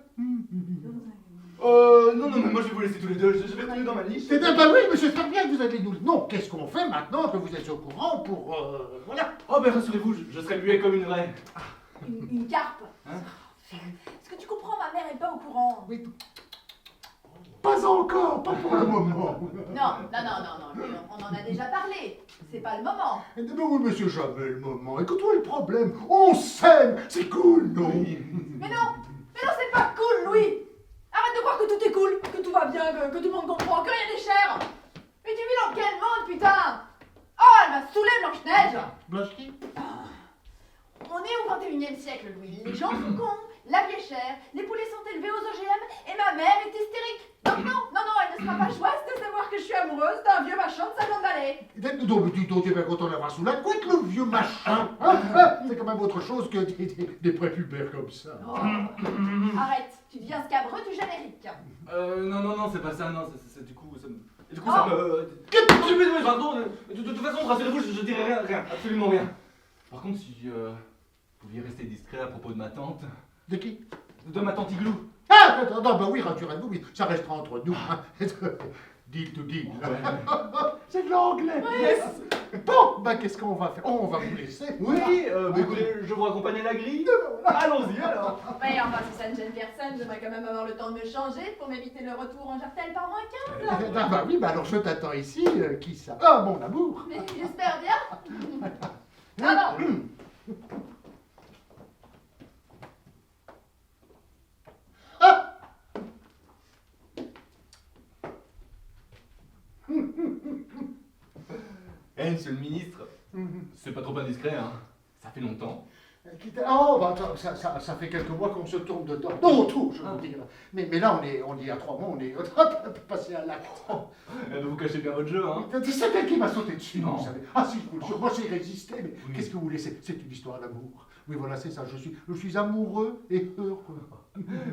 Non, non, mais moi je vais vous laisser tous les deux, je vais retourner dans ma niche. Eh bien, bah oui, mais j'espère bien que vous allez nous... Non, qu'est-ce qu'on fait maintenant que vous êtes au courant pour... voilà. Oh ben rassurez-vous, je serai muet comme une vraie. Une carpe. Hein? Est-ce que tu comprends, ma mère est pas au courant. Oui. Pas encore, pas pour le moment. Non, mais on en a déjà parlé. C'est pas le moment. Mais oui, mais c'est jamais le moment. Écoute-moi le problème. On s'aime, c'est cool, non? Mais non, c'est pas cool, Louis. Arrête de croire que tout est cool, que tout va bien, que tout le monde comprend, que rien n'est cher. Mais tu vis dans quel monde, putain? Oh, elle m'a saoulé, Blanche-Neige. Blanche-Neige? On est au 21e siècle, Louis. Les gens sont cons, la vie est chère, les poulets sont élevés aux OGM et ma mère est hystérique. Donc non, elle ne sera pas joyeuse de savoir que je suis amoureuse d'un vieux machin de 50 balais. Donc, mais tu es bien content d'avoir sous la couette le vieux machin. C'est quand même autre chose que des prépubères comme ça. Oh. Arrête, tu deviens scabreux du générique. Non, c'est pas ça, non, c'est du coup, ça me... Et du coup, Oh. ça me... Pardon, de toute façon, rassurez-vous, je dirai rien, absolument rien. Par contre, si vous pouviez rester discret à propos de ma tante... De qui? De ma tante Igloo. Ah, non, bah oui, rassurez-vous, oui, ça restera entre nous. Hein. Deal to deal. C'est de l'anglais. Yes. Bon, bah qu'est-ce qu'on va faire? On va vous laisser. Oui, bah écoutez, je vous raccompagne à la grille. Allons-y alors. Ouais, enfin, si ça ne gêne personne, j'aimerais quand même avoir le temps de me changer pour m'éviter le retour en jartel par moins 15. Ah bah oui, bah alors je t'attends ici, qui ça? Ah, mon amour. Mais j'espère bien. Ah non. Ah. Monsieur le ministre, c'est pas trop indiscret, hein. Ça fait longtemps. Oh, bah attends, ça fait quelques mois qu'on se tourne dedans. Non, tout, je veux dire. Mais là, on y a 3 mois, on est passé à l'acte. Vous cachez bien votre jeu, hein. C'est elle qui m'a sauté dessus, Non. vous savez. Ah si, je vous le jure, moi j'ai résisté, mais Oui. qu'est-ce que vous voulez? C'est une histoire d'amour. Oui, voilà, c'est ça, je suis amoureux et heureux.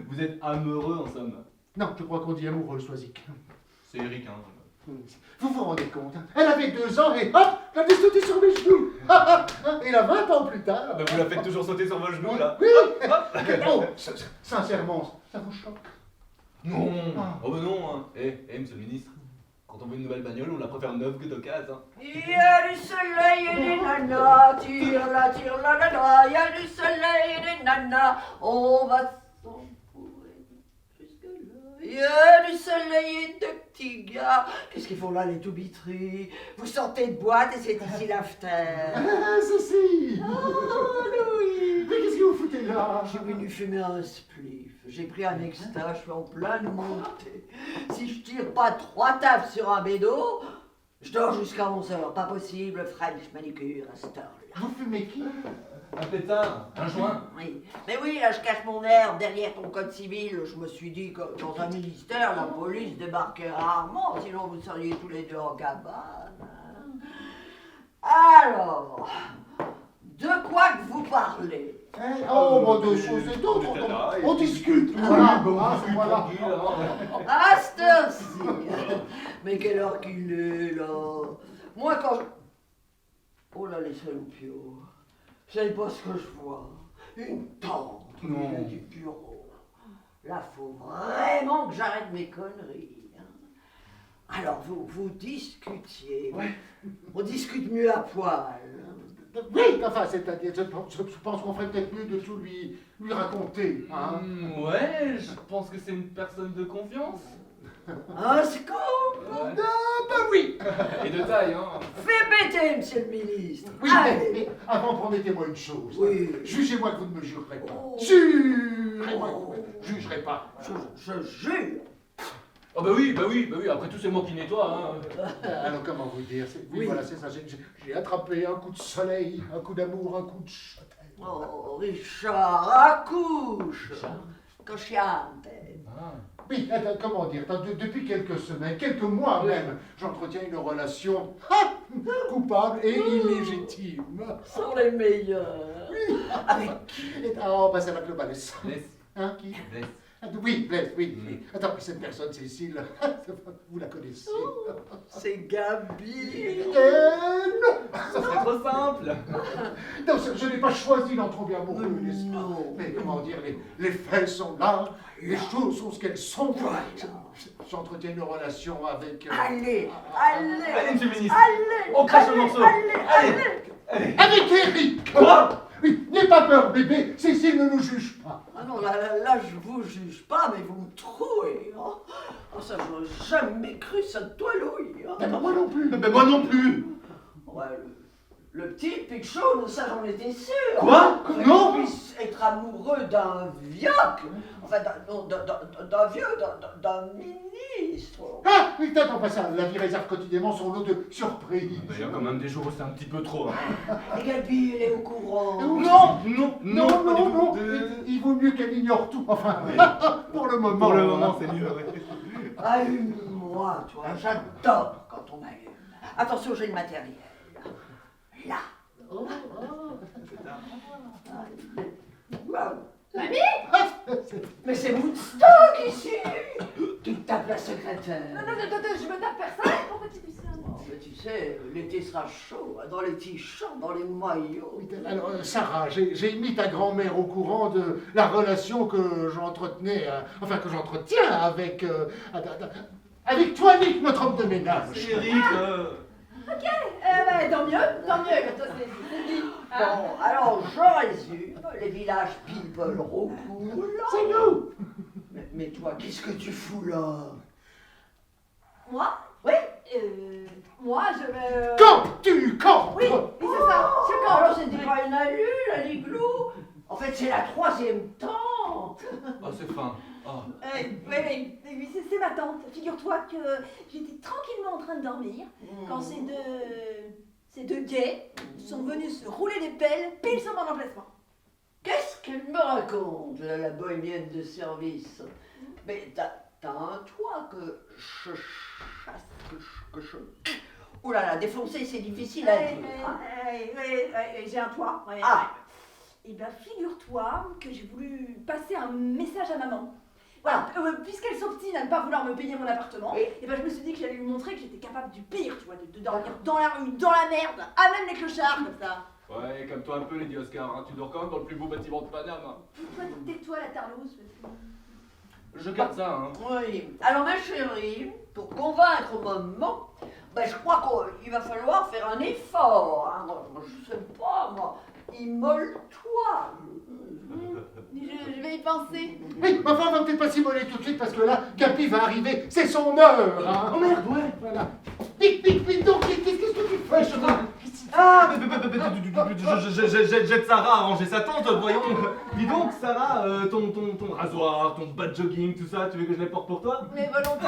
Vous êtes amoureux en somme. Non, je crois qu'on dit amoureux, Soisic. C'est Eric, hein. Vous vous rendez compte, hein? Elle avait 2 ans et hop, la a sauté sur mes genoux. Et là, 20 ans plus tard... Bah vous la faites toujours sauter sur vos genoux, là. Oui. Oh, sincèrement, ça vous choque? Non. Ah. Oh bah non, hein. Monsieur le ministre, quand on veut une nouvelle bagnole, on la préfère neuve que d'occasion, hein. Il y a du soleil et des nanas, tire la nana, il y a du soleil et des nanas, on va s'empourer jusque-là. Il y a du soleil et de petits gars. Qu'est-ce qu'ils font là, les toubitries? Vous sortez de boîte et c'est ici l'after. Ah, ceci. Oh, Louis. Mais qu'est-ce que vous foutez là? Je suis venu fumer un spliff. J'ai pris un extra, je suis en pleine montée. Si je tire pas 3 tapes sur un bédo, je dors jusqu'à 11h. Pas possible, French manicure à cette heure-là. Vous fumez qui? Un pétard, un joint. Oui. Mais oui, là, je cache mon air derrière ton code civil. Je me suis dit que dans un ministère, la police débarquait rarement, sinon vous seriez tous les deux en cabane. Alors, de quoi que vous parlez? Oh, bon, de choses et d'autres. On discute. Voilà, voilà. À cette heure-ci. Mais quelle heure qu'il est, là? Moi, quand je... Oh là, les salopios. Vous savez pas ce que je vois? Une tente au Non. milieu du bureau. Là, faut vraiment que j'arrête mes conneries. Hein. Alors, vous discutiez. Ouais. On discute mieux à poil. Oui, enfin, c'est-à-dire, je pense qu'on ferait peut-être mieux de tout lui raconter. Hein. Ouais, je pense que c'est une personne de confiance. Un scoop! Ouais. Bah oui. Et de taille, hein. Fais péter, monsieur le ministre! Oui, Allez. mais avant, promettez-moi une chose. Oui. Jugez-moi que vous ne me jurerez pas. Oh. Jurez-moi que vous ne me jugerez pas. Je jure! Oh bah oui, après tout c'est moi qui nettoie, hein. Alors, comment vous dire? Oui, Oui. voilà, c'est ça. J'ai attrapé un coup de soleil, un coup d'amour, un coup de châtaigne. Oh, Richard, accouche! Cosciante. Ah. Oui, attends, comment dire, depuis quelques semaines, quelques mois même, j'entretiens une relation coupable et illégitime. Sont les meilleurs. Avec Oh, bah c'est avec le balèze. Laisse. Hein, qui Laisse. Oui, Blaise, oui. Attends, cette personne, Cécile, vous la connaissez? c'est Gabi. Non. Ça serait trop simple. Non, je n'ai pas choisi d'en tomber amoureux, n'est-ce pas? Non. Mais comment dire, les faits sont là, les choses sont ce qu'elles sont. J'entretiens une relation avec... Allez, Allez, monsieur le ministre. allez. On crache le morceau. Allez. Avec Eric. Quoi? Oui, n'aie pas peur, bébé, Cécile ne nous juge pas. Ah non, là, je vous juge pas, mais vous me trouez. Oh, ça, j'aurais jamais cru ça de toi, Louis. Oh. Mais moi non plus. Mais moi non plus. Ouais, le petit Pichon, ça j'en étais sûr. Quoi? Non. Qu'il puisse être amoureux d'un vioc. Enfin, d'un vieux, d'un ministre. Ah, oui, t'attends pas ça, la vie réserve quotidiennement son lot de surprises. Il y a quand même des jours où c'est un petit peu trop. Hein. Et Gabi, elle est au courant. Non, non, pas du tout. non. Il vaut mieux qu'elle ignore tout. Enfin, pour le moment. Pour le moment, c'est mieux. Ouais. Allume-moi, toi, j'adore quand on m'allume. Attention, j'ai le matériel. Là. Mamie? Mais c'est Woodstock ici. Tu tapes la secrétaire. Non, je me tape personne. Pourquoi tu dis ça? Oh, mais tu sais, l'été sera chaud, dans les t-shirts, dans les maillots. Oui, alors, Sarah, j'ai mis ta grand-mère au courant de la relation que j'entretenais, que j'entretiens avec toi, Nick, notre homme de ménage. C'est Eric. Ok, tant mieux, comme toi c'est dit. Bon, alors je résume, les villages people recoulent. C'est nous. Mais toi, qu'est-ce que tu fous là? Moi? Oui? Moi je vais... Tu campes. Oui, c'est ça, je campe. Alors c'était pas une allure, la Liglou? En fait, c'est la troisième tente. Oh, c'est fin. Oh. Oui, c'est ma tante. Figure-toi que j'étais tranquillement en train de dormir quand ces deux gays sont venus se rouler des pelles pile sur mon emplacement. Qu'est-ce qu'elle me raconte, la bohémienne de service? Mais t'as un toit que je chasse, que je... Oh là là, défoncer, c'est difficile à dire. Oui, j'ai un toit. Ouais. Ah. Et bien, figure-toi que j'ai voulu passer un message à maman. Voilà, puisqu'elle s'obstine à ne pas vouloir me payer mon appartement, Oui. et ben je me suis dit que j'allais lui montrer que j'étais capable du pire, tu vois, de dormir dans la rue, dans la merde, à même les clochards, comme ça. Ouais, comme toi un peu, Lady Oscar. Hein. Tu dors quand même dans le plus beau bâtiment de Paname. Hein. Toi, tais-toi la tarlouse. Je garde ça, hein. Oui. Alors ma chérie, pour convaincre maman, je crois qu'il va falloir faire un effort. Hein. Je sais pas, moi. Immole-toi. Je vais y penser. Oui, mais enfin, on va peut-être pas s'immoler tout de suite parce que là, Gabi va arriver, c'est son heure. Hein. Oh merde, ouais. Voilà. Vite, donc, qu'est-ce que tu fais, chemin? Ah, jette Sarah à ranger sa tente, voyons. Dis donc, Sarah, ton rasoir, ton bas de jogging, tout ça, tu veux que je les porte pour toi? Mais volonté.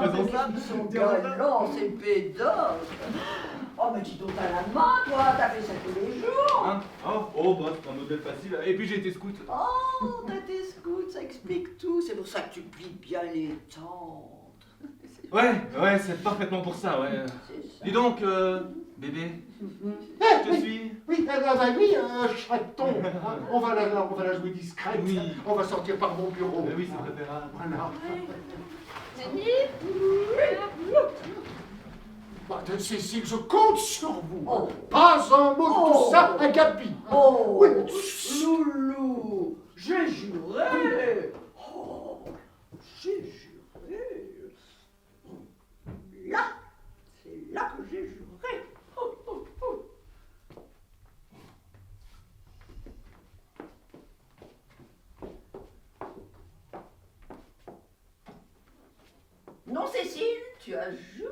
Faisons ça. Son galant, c'est pédant. Oh, mais dis donc, t'as la main, toi, t'as fait ça tous les jours. Hein? Oh, bah, c'est un modèle facile. Et puis j'ai été scout. Oh, t'as tes scouts, ça explique tout. C'est pour ça que tu plies bien les tentes. Ouais, c'est parfaitement pour ça, ouais. C'est ça. Dis donc, bébé, je te suis. Oui, chaton. On va la jouer discrète. Oui. On va sortir par mon bureau. Oui, c'est préférable. Voilà. Cécile, je compte sur vous. Oh. Pas un mot de tout ça à Gabi. Oh, Oui. Loulou, j'ai juré. Oh, j'ai juré. Là, c'est là que j'ai juré. Oh. Non, Cécile, tu as juré.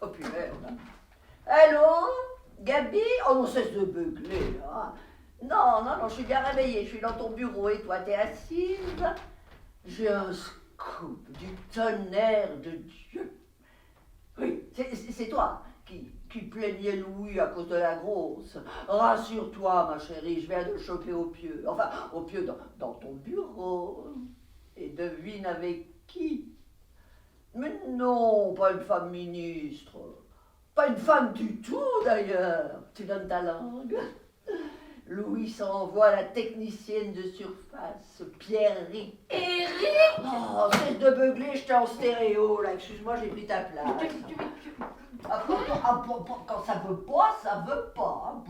Oh, puis merde. Allô, Gabi? Oh, non, cesse de beugler, là. Non, je suis bien réveillée. Je suis dans ton bureau et toi, t'es assise. J'ai un scoop du tonnerre de Dieu. Oui, c'est toi qui qui plaignait Louis à cause de la grosse. Rassure-toi, ma chérie, je viens de le choper au pieu. Enfin, au pieu dans ton bureau. Et devine avec qui? Mais non, pas une femme ministre. Pas une femme du tout, d'ailleurs. Tu donnes ta langue. Louis s'envoie la technicienne de surface, Pierre-Ric. Eric! Oh, cesse de beugler, j'étais en stéréo, là. Excuse-moi, j'ai pris ta place. Quand ça veut pas, ça veut pas.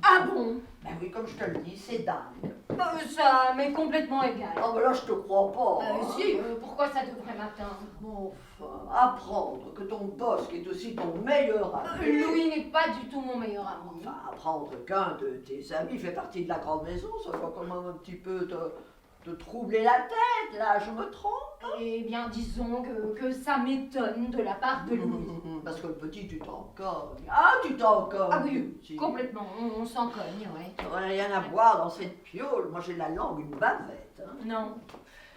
Ah bon? Ben oui, comme je te le dis, c'est dingue. Ça m'est complètement égal. Oh, ben là, je te crois pas. Si, pourquoi ça devrait m'atteindre? Bon, enfin, apprendre que ton boss, qui est aussi ton meilleur ami... Louis n'est pas du tout mon meilleur ami. Enfin, apprendre qu'un de tes amis fait partie de la grande maison, ça doit quand même un petit peu te troubler la tête, là, je me trompe? Eh bien, disons que ça m'étonne de la part de Louis. Parce que le petit, tu t'en cognes. Ah, tu t'en cognes. Ah oui, petit. complètement, on s'en cogne, ouais. T'aurais rien à boire dans cette piole. Moi, j'ai la langue, une bavette. Hein. Non.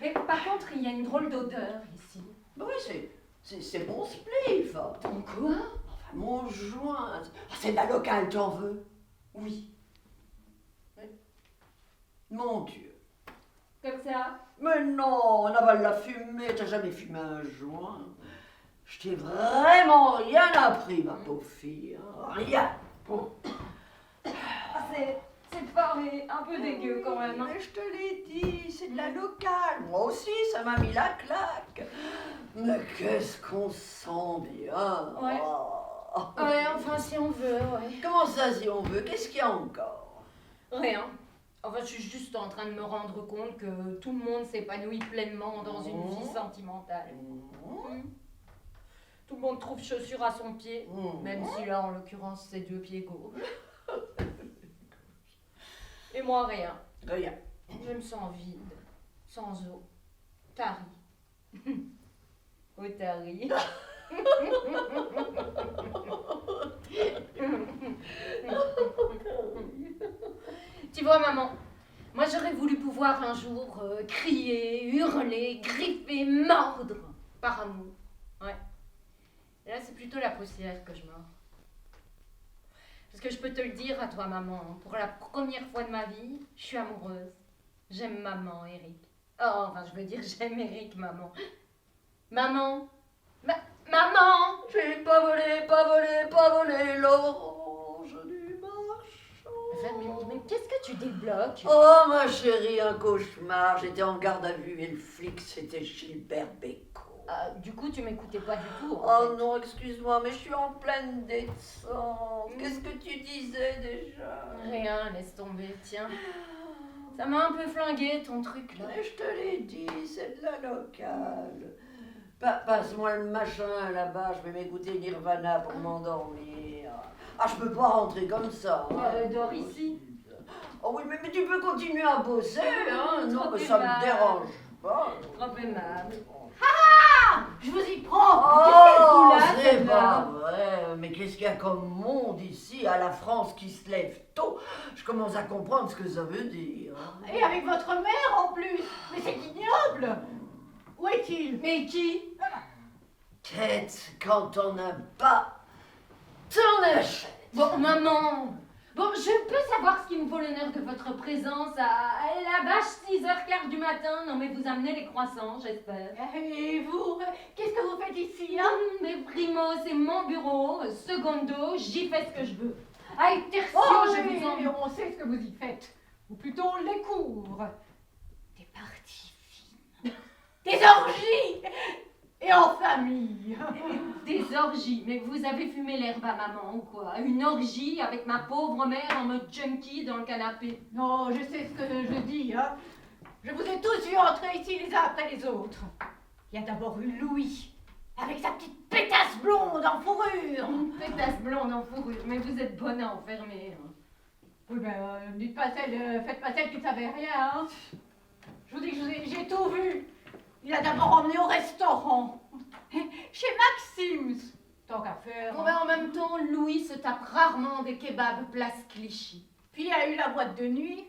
Mais par contre, il y a une drôle d'odeur ici. Oui, c'est mon spliff. Ton quoi? Enfin, mon joint. Ah, c'est de la locale, t'en veux? Oui. Mon Dieu. Comme ça? Mais non, on avale la fumée. T'as jamais fumé un joint? Je t'ai vraiment rien appris, ma pauvre fille. Hein. Rien. Ah, c'est fort et un peu dégueu quand même. Hein. Mais je te l'ai dit, c'est de la locale. Moi aussi, ça m'a mis la claque. Mais qu'est-ce qu'on sent bien. Ouais. Oh. Ouais, enfin, si on veut, ouais. Comment ça, si on veut? Qu'est-ce qu'il y a encore? Rien. Enfin, je suis juste en train de me rendre compte que tout le monde s'épanouit pleinement dans une vie sentimentale. Tout le monde trouve chaussure à son pied, même si là, en l'occurrence, c'est 2 pieds gauche. Et moi, rien. Rien. Je me sens vide, sans eau, tarie. Oh, tarie. Tu vois, maman, moi j'aurais voulu pouvoir un jour crier, hurler, griffer, mordre par amour. Ouais. Et là, c'est plutôt la poussière que je mords. Parce que je peux te le dire à toi, maman, pour la première fois de ma vie, je suis amoureuse. J'aime maman, Eric. Oh, enfin, je veux dire, j'aime Eric, maman. Maman. Maman. J'ai pas volé l'orange du marchand. Enfin, mais qu'est-ce que tu débloques? Oh, ma chérie, un cauchemar. J'étais en garde à vue et le flic, c'était Gilbert Bécaud. Du coup, tu m'écoutais pas du tout. En Oh fait. non, excuse-moi, mais je suis en pleine détente. Qu'est-ce que tu disais déjà? Rien, laisse tomber, tiens. Ça m'a un peu flingué ton truc là. Mais je te l'ai dit, c'est de la locale. Passe-moi le machin là-bas, je vais m'écouter Nirvana pour m'endormir. Ah, je peux pas rentrer comme ça. Hein. Dors ici. Oh oui, mais tu peux continuer à bosser, hein. Non, Trop mais ça me aimable. dérange pas. Trop aimable. Je vous y prends. Oh, Qu'est-ce c'est qu'elle fout là, pas celle-là? vrai. Mais qu'est-ce qu'il y a comme monde ici, à la France qui se lève tôt? Je commence à comprendre ce que ça veut dire. Et avec votre mère en plus. Mais c'est ignoble. Où est-il? Mais qui? Tête, quand on n'a pas, t'en achètes. Bon, maman. Bon, je peux savoir ce qui me vaut l'honneur de votre présence à la vache 6h15 du matin. Non, mais vous amenez les croissants, j'espère. Et vous, qu'est-ce que vous faites ici, hein? Mais primo, c'est mon bureau. Secondo, j'y fais ce que je veux. Ah, et tertio, Oh, je oui, vous en... on sait ce que vous y faites. Ou plutôt les cours. Des parties fines. Des orgies. Et en famille. Des orgies. Mais vous avez fumé l'herbe à maman ou quoi? Une orgie avec ma pauvre mère en mode junkie dans le canapé. Non, je sais ce que je dis, hein. Je vous ai tous vus entrer ici les uns après les autres. Il y a d'abord eu Louis, avec sa petite pétasse blonde en fourrure. Une pétasse blonde en fourrure. Mais vous êtes bonne à enfermer. Hein. Oui, ben, dites pas celle, faites pas celle qui ne savait rien, hein. Je vous dis que j'ai tout vu. Il a d'abord emmené au restaurant. Chez Maxim's. Tant qu'à faire. Bon, ben, en même temps, Louis se tape rarement des kebabs place Clichy. Puis il y a eu la boîte de nuit.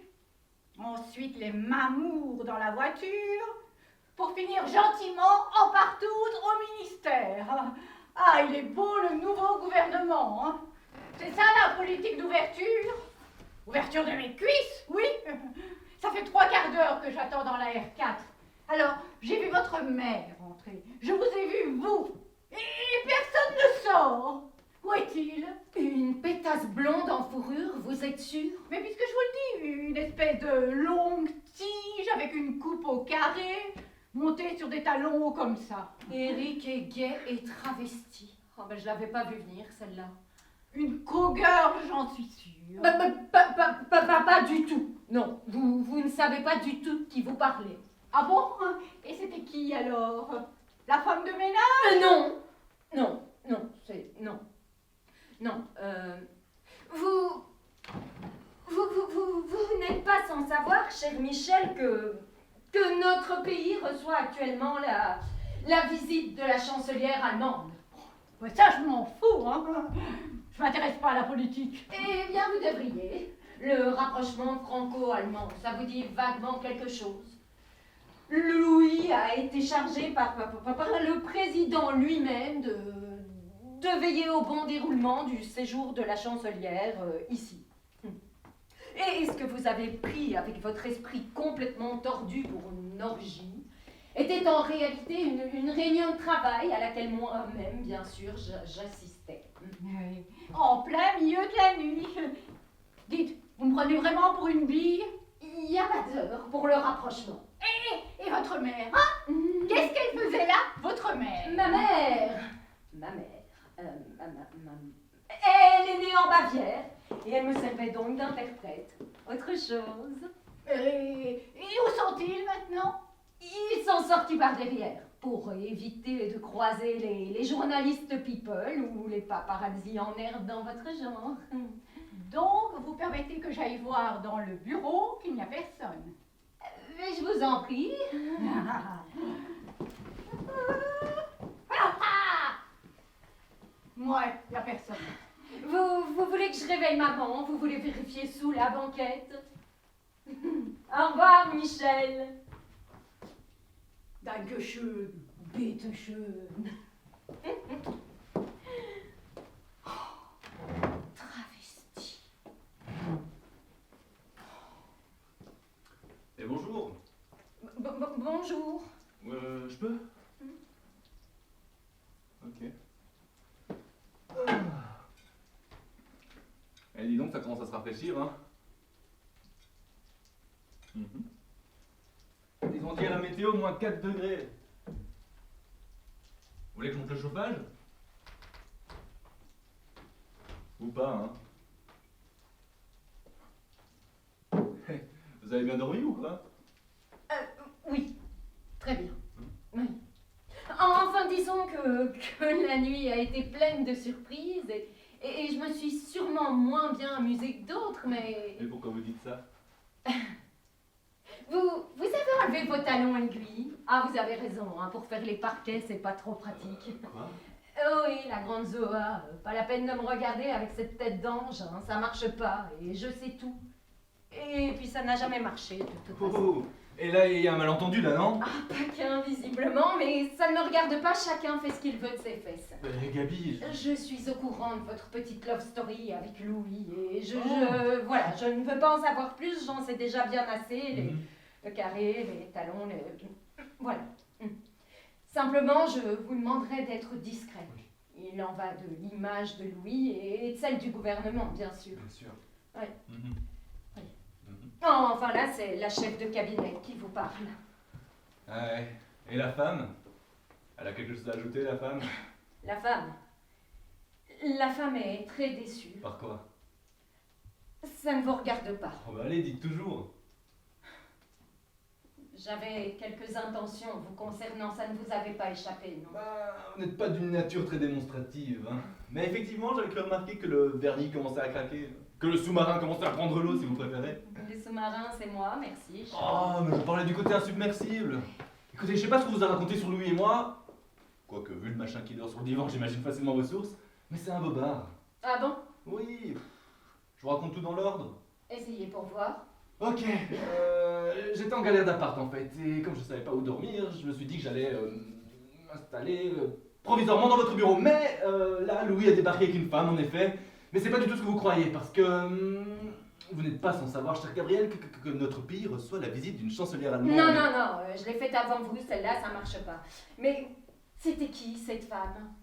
Ensuite, les mamours dans la voiture. Pour finir gentiment en partouze au ministère. Ah, il est beau le nouveau gouvernement, hein. C'est ça la politique d'ouverture? Ouverture de mes cuisses, oui. Ça fait 3/4 d'heure que j'attends dans la R4. Alors, j'ai vu votre mère entrer. Je vous ai vu, vous. Et personne ne sort. Où est-il? Une pétasse blonde en fourrure, vous êtes sûr? Mais puisque je vous le dis, une espèce de longue tige avec une coupe au carré, montée sur des talons hauts comme ça. Eric est gay et travesti. Oh ben je l'avais pas vu venir celle-là. Une co-girl, j'en suis sûre. Pas du tout. Non, vous ne savez pas du tout de qui vous parlez. Ah bon? Et c'était qui alors? La femme de ménage? Non, vous n'êtes pas sans savoir, cher Michel, que notre pays reçoit actuellement la visite de la chancelière allemande. Ouais, ça, je m'en fous, hein. Je m'intéresse pas à la politique. Eh bien, vous devriez. Le rapprochement franco-allemand, ça vous dit vaguement quelque chose? Louis a été chargé par le président lui-même de veiller au bon déroulement du séjour de la chancelière ici. Et ce que vous avez pris avec votre esprit complètement tordu pour une orgie était en réalité une réunion de travail à laquelle moi-même, bien sûr, j'assistais. Oui. En plein milieu de la nuit. Dites, vous me prenez vraiment pour une bille? Il n'y a pas d'heure pour le rapprochement. Et votre mère, hein? Qu'est-ce qu'elle faisait là, votre mère? Ma mère, elle est née en Bavière et elle me servait donc d'interprète. Autre chose. Et où sont-ils maintenant? Ils sont sortis par derrière pour éviter de croiser les journalistes people ou les paparazzi en herbe dans votre genre. Donc, vous permettez que j'aille voir dans le bureau qu'il n'y a personne. Mais je vous en prie. Ouais, il n'y a personne. Vous voulez que je réveille maman? Vous voulez vérifier sous la banquette? Au revoir, Michel. Dankeschön, bitteschön. Travesti. Et bonjour. Bonjour. Je peux? Ok. Eh, dis donc, ça commence à se rafraîchir, hein. Ils ont dit à la météo, moins 4 degrés. Vous voulez que je monte le chauffage? Ou pas, hein? Vous avez bien dormi ou quoi? Oui, très bien. Oui. Enfin, disons que la nuit a été pleine de surprises et je me suis sûrement moins bien amusée que d'autres, mais... Et pourquoi vous dites ça? Vous avez enlevé vos talons aiguilles? Ah, vous avez raison, hein, pour faire les parquets, c'est pas trop pratique. Quoi? Oh oui, la grande Zoa, pas la peine de me regarder avec cette tête d'ange, hein, ça marche pas, et je sais tout. Et puis ça n'a jamais marché, de toute façon. Oh, et là, il y a un malentendu, là, non? Ah, pas qu'un, visiblement, mais ça ne me regarde pas, chacun fait ce qu'il veut de ses fesses. Gabi... Je suis au courant de votre petite love story avec Louis, et voilà, je ne veux pas en savoir plus, j'en sais déjà bien assez, le carré, les talons, voilà. Simplement, je vous demanderai d'être discret. Il en va de l'image de Louis et de celle du gouvernement, bien sûr. Bien sûr. Ouais. Enfin là, c'est la chef de cabinet qui vous parle. Ah ouais. Et la femme? Elle a quelque chose à ajouter, la femme? La femme. La femme est très déçue. Par quoi? Ça ne vous regarde pas. Oh bah allez, dites toujours. J'avais quelques intentions vous concernant, ça ne vous avait pas échappé, non? Bah, vous n'êtes pas d'une nature très démonstrative, hein. Mais effectivement, j'avais cru remarquer que le vernis commençait à craquer. Que le sous-marin commençait à prendre l'eau, si vous préférez. Les sous-marins, c'est moi, merci. Oh, mais je parlais du côté insubmersible. Écoutez, je sais pas ce que vous a raconté sur Louis et moi. Quoique, vu le machin qui dort sur le divan, j'imagine facilement vos sources. Mais c'est un bobard. Ah bon? Oui. Je vous raconte tout dans l'ordre. Essayez pour voir. Ok. J'étais en galère d'appart en fait. Et comme je savais pas où dormir, je me suis dit que j'allais m'installer provisoirement dans votre bureau. Mais là, Louis a débarqué avec une femme, en effet. Mais c'est pas du tout ce que vous croyez, parce que vous n'êtes pas sans savoir, cher Gabriel, que notre pays reçoit la visite d'une chancelière allemande. Non, je l'ai faite avant vous, celle-là, ça marche pas. Mais c'était qui, cette femme?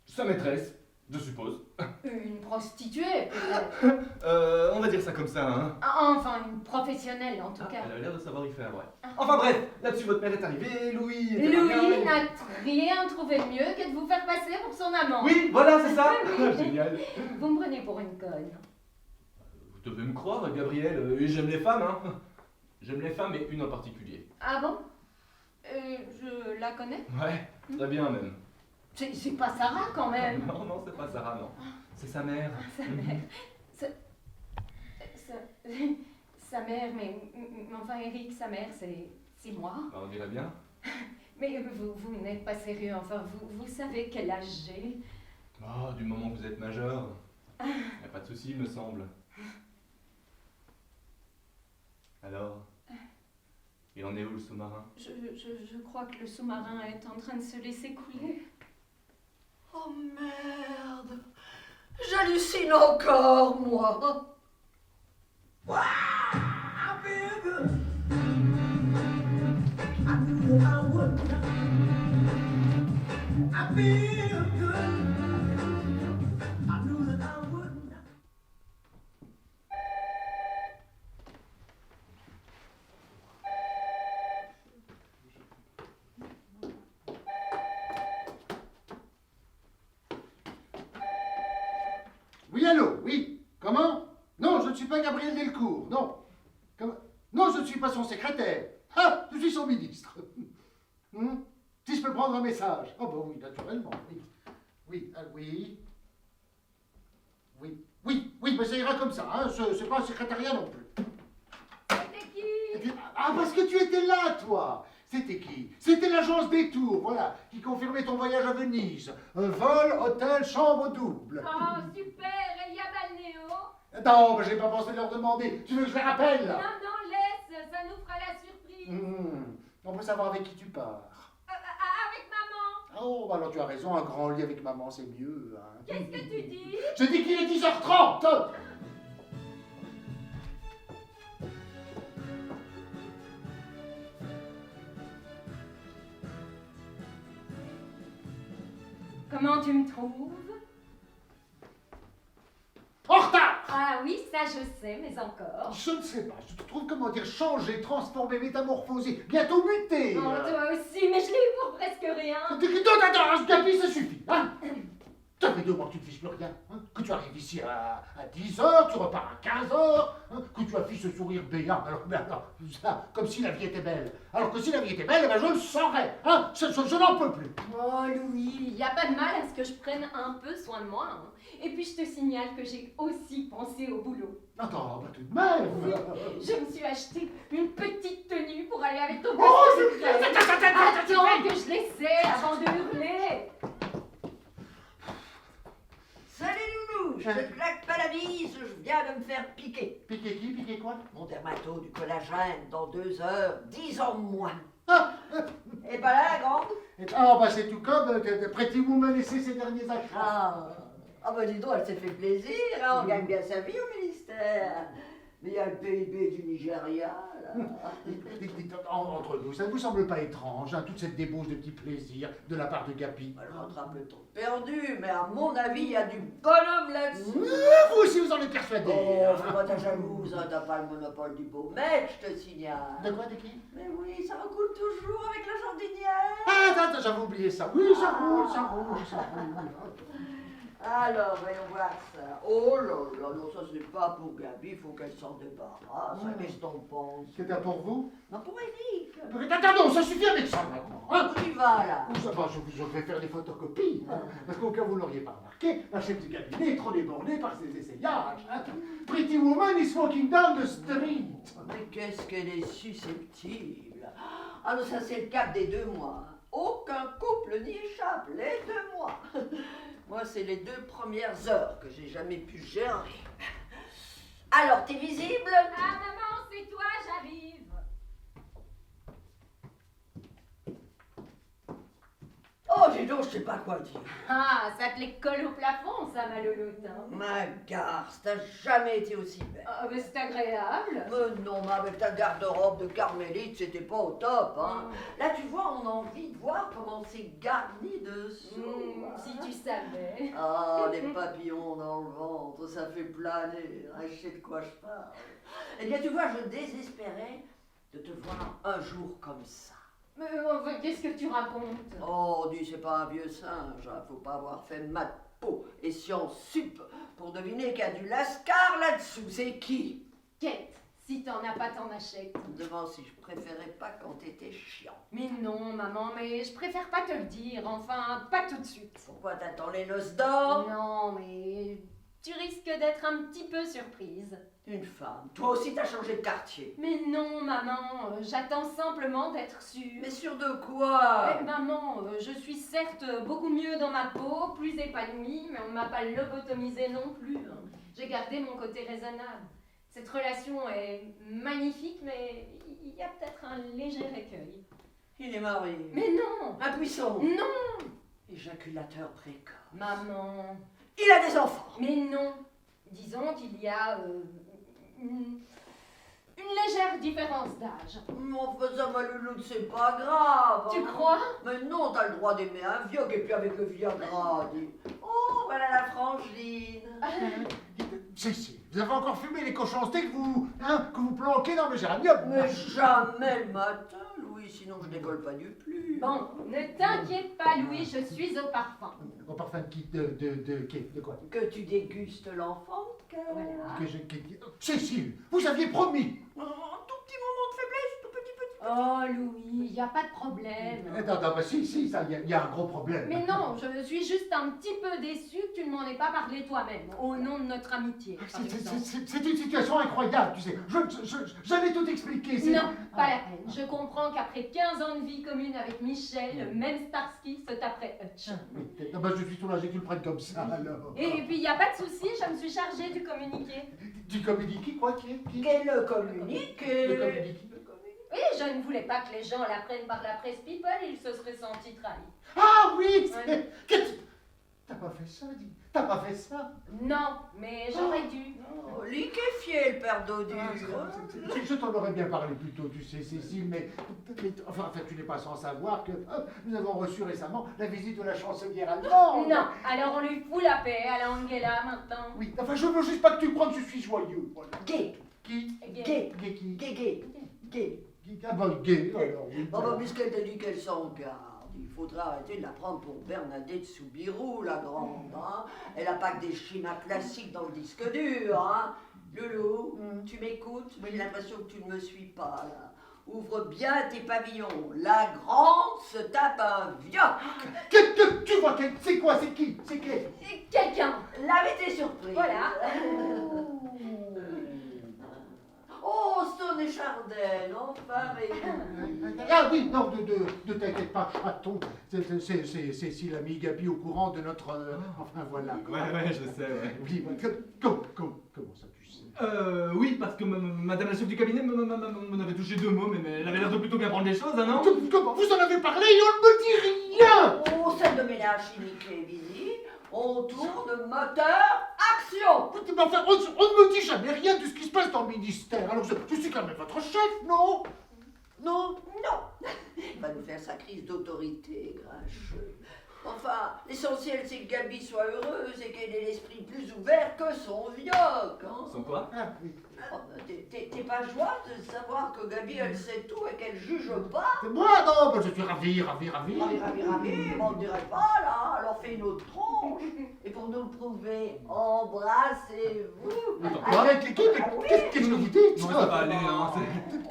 Sa maîtresse, je suppose. Une prostituée, peut-être. On va dire ça comme ça, hein. Enfin, une professionnelle, en tout cas. Elle a l'air de savoir y faire, ouais. Enfin bref, là-dessus votre mère est arrivée, Louis était pas bien, Louis et- n'a rien trouvé de mieux que de vous faire passer pour son amant. Oui, voilà, c'est ça. Génial. Vous me prenez pour une conne. Vous devez me croire, Gabriel, et j'aime les femmes, hein. J'aime les femmes, et une en particulier. Ah bon? Je la connais? Ouais, très bien même. C'est pas Sarah, quand même. Non, c'est pas Sarah, non. C'est sa mère. Sa mère. Sa mère, mais enfin, Eric, sa mère, c'est moi. Bah, on dirait bien. Mais vous n'êtes pas sérieux, enfin, vous savez quel âge j'ai? Oh, du moment que vous êtes majeur. Y a pas de souci, il me semble. Alors, il en est où le sous-marin? Je crois que le sous-marin est en train de se laisser couler. Oh merde! J'hallucine encore, moi! Oui, allô, oui. Comment? Non, je ne suis pas Gabriel Delcourt, non. Non, je ne suis pas son secrétaire. Ah, je suis son ministre. Si je peux prendre un message? Oh, bah oui, naturellement, oui. Oui, oui. Oui, mais ça ira comme ça, hein. C'est pas un secrétariat non plus. C'était qui? Ah, parce que tu étais là, toi. C'était qui? C'était l'agence des Tours, voilà, qui confirmait ton voyage à Venise. Vol, hôtel, chambre double. Oh, super, et il y a Balnéo? Non, j'ai pas pensé leur demander. Tu veux que je les rappelle? Non, laisse, ça nous fera la surprise. On peut savoir avec qui tu pars. Avec maman. Oh, bah alors tu as raison, un grand lit avec maman, c'est mieux. Hein. Qu'est-ce que tu dis? Je dis qu'il est 10h30. Comment tu me trouves? En retard. Ah oui, ça je sais, mais encore. Je ne sais pas, je te trouve, comment dire, changé, transformé, métamorphosé, bientôt muté. Oh, toi aussi, mais je l'ai eu pour presque rien. Attends, Gabi, ça suffit. Hein. Ça fait 2 mois que tu ne fiches plus rien. Hein, que tu arrives ici à 10h, tu repars à 15h, hein, que tu affiches ce sourire béant. Alors, ça, comme si la vie était belle. Alors que si la vie était belle, eh ben, je le saurais. Hein, je n'en peux plus. Oh Louis, il n'y a pas de mal à ce que je prenne un peu soin de moi. Hein. Et puis je te signale que j'ai aussi pensé au boulot. Attends, bah tout de même. Je me suis acheté une petite tenue pour aller avec ton Oh, costume. attends, Attends que je l'essaie avant de hurler. Salut Loulou, je te claque pas la bise, je viens de me faire piquer. Piquer qui? Piquer quoi? Mon dermato du collagène, dans 2 heures, 10 ans de moins. Ah, Et pas là la grande? oh, bah c'est tout comme Pretty Woman laisser ses derniers achats. Ah bah dis donc, elle s'est fait plaisir, hein, on gagne bien sa vie au ministère. Mais il y a le PIB du Nigeria, là. Entre nous, ça ne vous semble pas étrange, hein, toute cette débauche de petits plaisirs de la part de Gapi? Elle rentre un peu trop perdu, mais à mon avis, il y a du bonhomme là-dessus. Vous aussi, vous en êtes persuadé. Oh, fais pas ta jalouse, hein, t'as pas le monopole du beau mec, je te signale. De quoi, de qui? Mais oui, ça recoule toujours avec la jardinière. Ah, attends, j'avais oublié ça. Oui, ça roule. Alors, voyons voir ça. Oh là là, non, ça c'est pas pour Gabi, il faut qu'elle s'en débarrasse. Qu'est-ce qu'on pense? C'était pour vous? Non, pour Eric. Attends, ça suffit avec ça maintenant. Hein? Où tu vas là? Ça va, je vais faire des photocopies. Hein, parce qu'au cas où vous ne l'auriez pas remarqué, la chef du cabinet est trop débordée par ses essayages. Hein. Pretty Woman is walking down the street. Mais qu'est-ce qu'elle est susceptible. Ah non, ça c'est le cap des 2 mois. Aucun couple n'y échappe, les 2 mois. Moi, c'est les 2 premières heures que j'ai jamais pu gérer. Alors, t'es visible? Ah maman, c'est toi, j'arrive. Oh, dis donc, Non, je sais pas quoi dire. Ah, ça te les colle au plafond, ça, ma louloute. Hein. Ma garce, t'as jamais été aussi belle. Ah, mais c'est agréable. Mais non, mais avec ta garde-robe de carmélite, c'était pas au top, hein. Là, tu vois, on a envie de voir comment c'est garni dessous. Si tu savais. Ah, les papillons dans le ventre, ça fait planer. Ah, je sais de quoi je parle. Eh bien, tu vois, je désespérais de te voir un jour comme ça. Mais enfin, qu'est-ce que tu racontes? Oh, dis, c'est pas un vieux singe, hein. Faut pas avoir fait maths po et sciences sup pour deviner qu'il y a du lascar là-dessous. C'est qui? Quête, si t'en as pas, t'en achètes. Je me demande si je préférais pas quand t'étais chiant. Mais non, maman, mais je préfère pas te le dire. Enfin, pas tout de suite. Pourquoi t'attends les noces d'or? Non, mais tu risques d'être un petit peu surprise. Une femme. Toi aussi t'as changé de quartier. Mais non, maman, j'attends simplement d'être sûre. Mais sûr de quoi? Eh, maman, je suis certes beaucoup mieux dans ma peau, plus épanouie, mais on ne m'a pas lobotomisée non plus. Hein. J'ai gardé mon côté raisonnable. Cette relation est magnifique, mais il y a peut-être un léger écueil. Il est marié. Mais non! Impuissant. Non! Éjaculateur précoce. Maman! Il a des enfants. Mais non! Disons qu'il y a une légère différence d'âge. Mais enfin, ça, ma louloute, c'est pas grave. Tu hein. crois? Mais non, t'as le droit d'aimer un vieux, et puis avec le Viagra, dis. Oh, voilà la frangine. Si, vous avez encore fumé les cochons steaks que vous planquez dans le géranium. Mais jamais le matin, Louis, sinon je décolle pas du plus. Bon, ne t'inquiète pas, Louis, je suis au parfum. Au parfum de qui? De quoi? Que tu dégustes l'enfant de cœur. Voilà. Cécile, vous aviez promis. Un tout petit moment de faiblesse, tout petit. Oh, Louis, il n'y a pas de problème. Non, bah si, ça, il y a un gros problème. Mais non, je suis juste un petit peu déçue que tu ne m'en aies pas parlé toi-même, au nom de notre amitié. par exemple. C'est une situation incroyable, tu sais. J'allais tout expliquer. Non, pas la peine. Je comprends qu'après 15 ans de vie commune avec Michel, le même Starsky se taperait Hutch. Oui, non, bah, je suis soulagé que tu le prennes comme ça, alors. Et puis, il n'y a pas de souci, je me suis chargée du communiqué. Du communiqué, quoi, qui? Qu'elle le communique. Le communiqué. Oui, je ne voulais pas que les gens l'apprennent par la presse people, ils se seraient sentis trahis. Ah oui! Ouais. T'as pas fait ça, dis. T'as pas fait ça. Non, mais j'aurais dû. Oh, liquéfié, le père Dodu. Je t'en aurais bien parlé plus tôt, tu sais, Cécile, mais enfin, tu n'es pas sans savoir que nous avons reçu récemment la visite de la chancelière allemande. Non, alors on lui fout la paix à la Angela maintenant. Oui, enfin, je veux juste pas que tu crois que je suis joyeux. Voilà. Gay. Qui? Gay. Gay. Qui? Gay. Ah bah, gay, alors oui. Oh bah, puisqu'elle t'a dit qu'elle s'en garde, il faudra arrêter de la prendre pour Bernadette Soubirou, la grande, hein. Elle a pas que des schémas classiques dans le disque dur, hein. Loulou, tu m'écoutes? J'ai l'impression que tu ne me suis pas, là. Ouvre bien tes pavillons. La grande se tape un vieux. Tu vois, c'est quoi? C'est qui? C'est qui? Quelqu'un. L'avait été surprise. Voilà. Oh, Stone et Chardin, enfin réunis. Ah oui, non, ne t'inquiète pas, chaton. C'est Cécile, l'amie Gabi, au courant de notre... enfin, voilà. Ouais, je sais, ouais. Oui, comment ça, tu sais? Oui, parce que madame la chef du cabinet m'en avait touché 2 mots, mais elle avait l'air de plutôt bien prendre les choses, hein, non? Comment? Vous en avez parlé et on ne me dit rien! Oh, celle de ménage chimique et visible. On tourne moteur, action. Mais enfin, on ne me dit jamais rien de ce qui se passe dans le ministère. Alors, je suis quand même votre chef, non? Non? Non. Il va nous faire sa crise d'autorité, grincheux. Enfin, l'essentiel, c'est que Gabi soit heureuse et qu'elle ait l'esprit plus ouvert que son vioc, hein. Sans quoi? Ah, oui. Oh, t'es pas joie de savoir que Gabi, elle sait tout et qu'elle juge pas? C'est moi, non, je suis ravi. Ravi, mais on ne dirait pas, là. Alors fais une autre tronche. Et pour nous le prouver, embrassez-vous. Arrête, qu'est-ce que vous dites? Non, ça va aller, hein.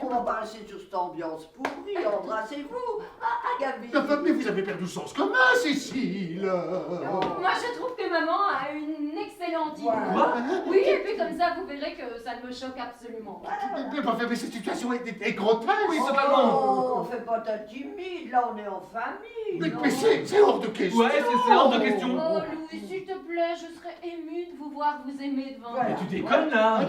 On va pas rester sur cette ambiance pourrie, embrassez-vous. Ah, Gabi. Enfin, mais vous avez perdu le sens commun, Cécile. Moi, je trouve que maman a une excellente idée. Quoi? Oui, et puis comme ça, vous verrez que ça ne me choque absolument pas. Mais cette situation est grotesque. Oui, totalement. Oh, fais pas ta timide, là on est en famille. Mais c'est hors de question. Ouais, c'est hors de question. Oh, Louis, s'il te plaît, je serais émue de vous voir vous aimer devant Voilà. Mais tu déconnes, là.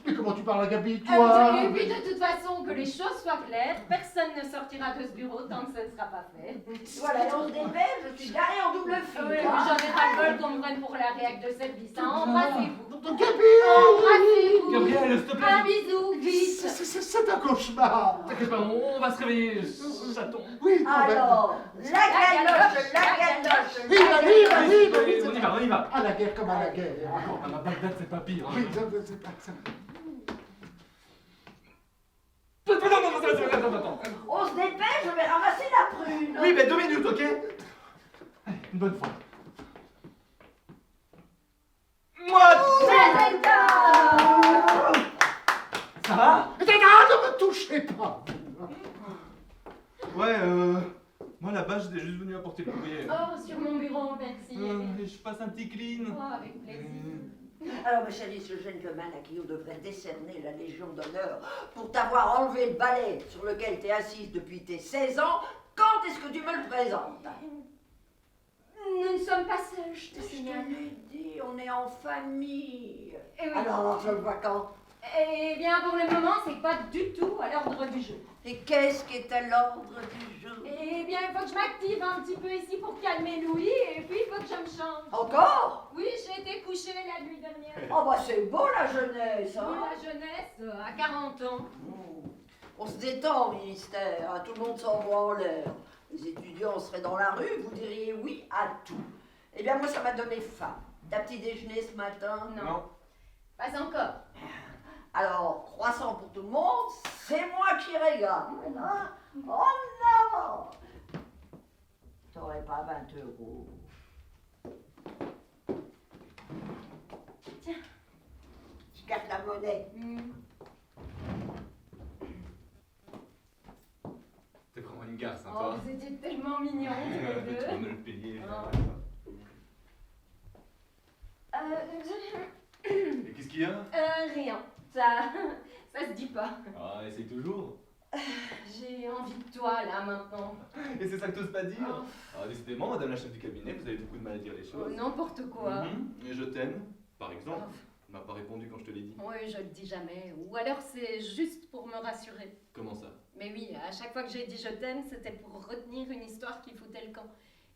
Mais Mais comment tu parles à Gabi, toi? Et puis de toute façon, que les choses soient claires, personne ne sortira de ce bureau tant que ça ne sera pas fait. Voilà, et on se dépêche, je suis garée en double fil. Oui, hein. j'en ai ras-le-bol qu'on me prenne pour la réac de service. Hein. Embrassez-vous. Gabi! Embrassez-vous. Gabriel, s'il te plaît. Un bisou, vite. C'est un cauchemar! T'inquiète pas, on va se réveiller, chaton. Oui, quand même. Alors, la galoche, la galoche. Viva, viva, viva, viva. On y va. À la guerre comme à la guerre. À ma Bagdad, c'est pas pire. Oui, c'est pas ça. Attends. On se dépêche, je vais ramasser la prune. Oui, mais 2 minutes, ok? Allez, une bonne fois. Moi! Ça va? Mais ne me touchez pas! Ouais, moi là-bas, j'étais juste venu apporter le courrier. Oh, sur mon bureau, merci. Et je passe un petit clean. Oh, avec plaisir. Alors, mes chéris, ce gentleman à qui on devrait décerner la Légion d'honneur pour t'avoir enlevé le balai sur lequel t'es assise depuis tes 16 ans, quand est-ce que tu me le présentes? Nous ne sommes pas seuls, je te Je te signale. l'ai dit, on est en famille. Eh oui. Alors, je le vois quand? Eh bien, pour le moment, c'est pas du tout à l'ordre du jour. Et qu'est-ce qui est à l'ordre du jour? Eh bien, il faut que je m'active un petit peu ici pour calmer Louis, et puis il faut que je me change. Encore? Oui, j'ai été couchée la nuit dernière. Oh bah c'est beau la jeunesse, Oui, hein? la jeunesse, à 40 ans. On se détend au ministère, hein, tout le monde s'envoie en l'air. Les étudiants seraient dans la rue, vous diriez oui à tout. Eh bien moi ça m'a donné faim. T'as petit déjeuner ce matin? Non. Pas encore. Alors, croissant pour tout le monde, c'est moi qui régale. Hein? En avant! T'aurais pas 20 €. Tiens. Je garde la monnaie. T'es vraiment une garce, hein, Oh, toi. vous étiez tellement mignons, tous les Tu vas deux. me le payer. Oh. Et qu'est-ce qu'il y a? Rien. Ça se dit pas. Ah, essaye toujours. J'ai envie de toi, là, maintenant. Et c'est ça que t'oses pas dire? Oh. Ah, décidément, madame la chef du cabinet, vous avez beaucoup de mal à dire les Oh, choses. n'importe quoi. Et je t'aime, par exemple. Tu m'as pas répondu quand je te l'ai dit. Oui, je le dis jamais. Ou alors c'est juste pour me rassurer. Comment ça? Mais oui, à chaque fois que j'ai dit je t'aime, c'était pour retenir une histoire qui foutait le camp.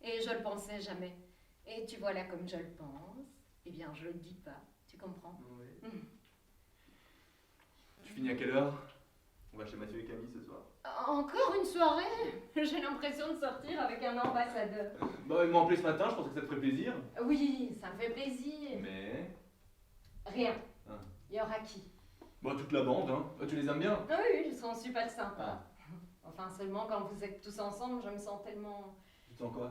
Et je le pensais jamais. Et tu vois là comme je le pense, eh bien je le dis pas. Tu comprends? Oui. Tu finis à quelle heure? On va chez Mathieu et Camille ce soir. Encore une soirée? J'ai l'impression de sortir avec un ambassadeur. Bah, ils m'ont appelé ce matin, je pensais que ça te ferait plaisir. Oui, ça me fait plaisir. Mais. Rien. Ah. Il y aura qui? Bah, toute la bande, hein. Ah, tu les aimes bien? Ah oui, ils sont super sympas. Ah. Enfin, seulement quand vous êtes tous ensemble, je me sens tellement Tu te sens quoi?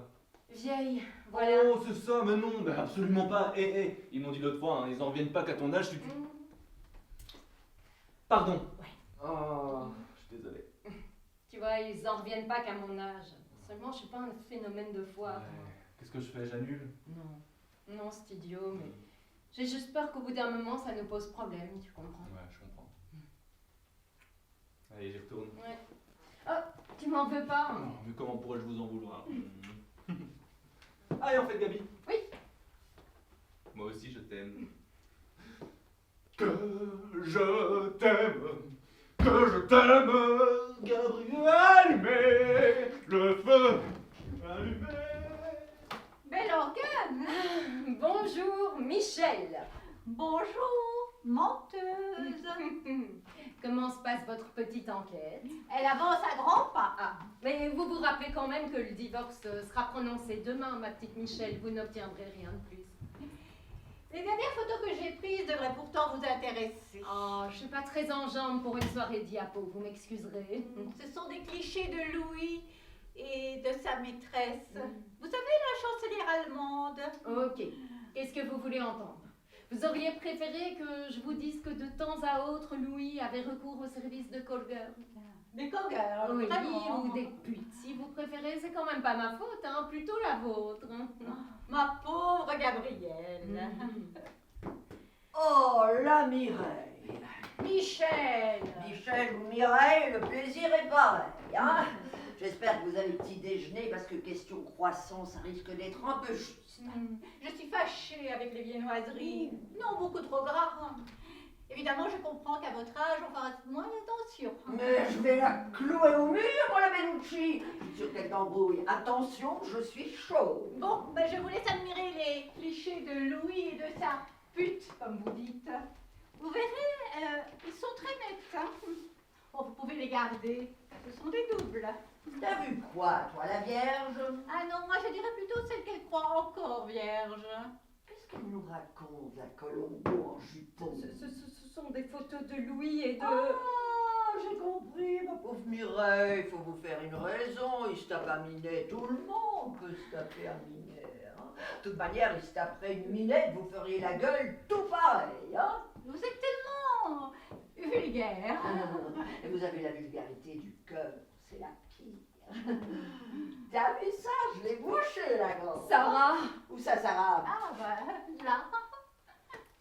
vieille. Voilà. Oh, c'est ça, mais non, bah, absolument pas. Ils m'ont dit l'autre fois, hein, ils en reviennent pas qu'à ton âge, tu. Pardon. Ouais. Oh, je suis désolé. Tu vois, ils en reviennent pas qu'à mon âge. Seulement, je suis pas un phénomène de foire. Ouais. Qu'est-ce que je fais? J'annule? Non, c'est idiot, mais j'ai juste peur qu'au bout d'un moment, ça nous pose problème, tu comprends? Ouais, je comprends. Allez, j'y retourne. Ouais. Oh, tu m'en veux pas? Oh, mais comment pourrais-je vous en vouloir? Allez, on fait le Gabi. Oui. Moi aussi, je t'aime. Que je t'aime, Gabriel, allumez le feu, allumez. Bel organe! Bonjour, Michel. Bonjour, menteuse! Comment se passe votre petite enquête? Elle avance à grands pas. Ah, mais vous vous rappelez quand même que le divorce sera prononcé demain, ma petite Michel. Vous n'obtiendrez rien de plus. Les dernières photos que j'ai prises devraient pourtant vous intéresser. Oh, je suis pas très en jambes pour une soirée diapo, vous m'excuserez. Ce sont des clichés de Louis et de sa maîtresse. Vous savez, la chancelière allemande. Ok, qu'est-ce que vous voulez entendre? Vous auriez préféré que je vous dise que de temps à autre, Louis avait recours au service de call girl? Des coggers, Oui, vraiment. ou des putes. Si vous préférez, c'est quand même pas ma faute, hein, plutôt la vôtre. Ma pauvre Gabrielle. Oh, la Mireille. Michel. Michel ou Mireille, le plaisir est pareil, hein? J'espère que vous avez petit déjeuner parce que question croissant, ça risque d'être un peu juste. Je suis fâchée avec les viennoiseries. Non, beaucoup trop gras. Et puis évidemment, je comprends qu'à votre âge, on fasse moins attention. Mais je vais la clouer au mur, moi, la Bellucci. Sur quelle embrouille. Attention, je suis chaud. Bon, ben je vous laisse admirer les clichés de Louis et de sa pute, comme vous dites. Vous verrez, ils sont très nets. Hein. Oh, vous pouvez les garder. Ce sont des doubles. T'as vu quoi, toi, la Vierge? Ah non, moi je dirais plutôt celle qu'elle croit encore vierge. Qu'est-ce qu'elle nous raconte, la Colombo en jupon? Ce sont des photos de Louis et de... Ah, j'ai compris, ma pauvre Mireille, il faut vous faire une raison. Il se tape à Minet, tout le monde peut se taper à Minet. Hein. De toute manière, il se taperait une Minette, vous feriez la gueule tout pareil. Hein. Vous êtes tellement vulgaire. Et vous avez la vulgarité du cœur, c'est la pire. T'as vu ça? Je l'ai bouché, la grande. Sarah. Où ça, Sarah? Ah bah là.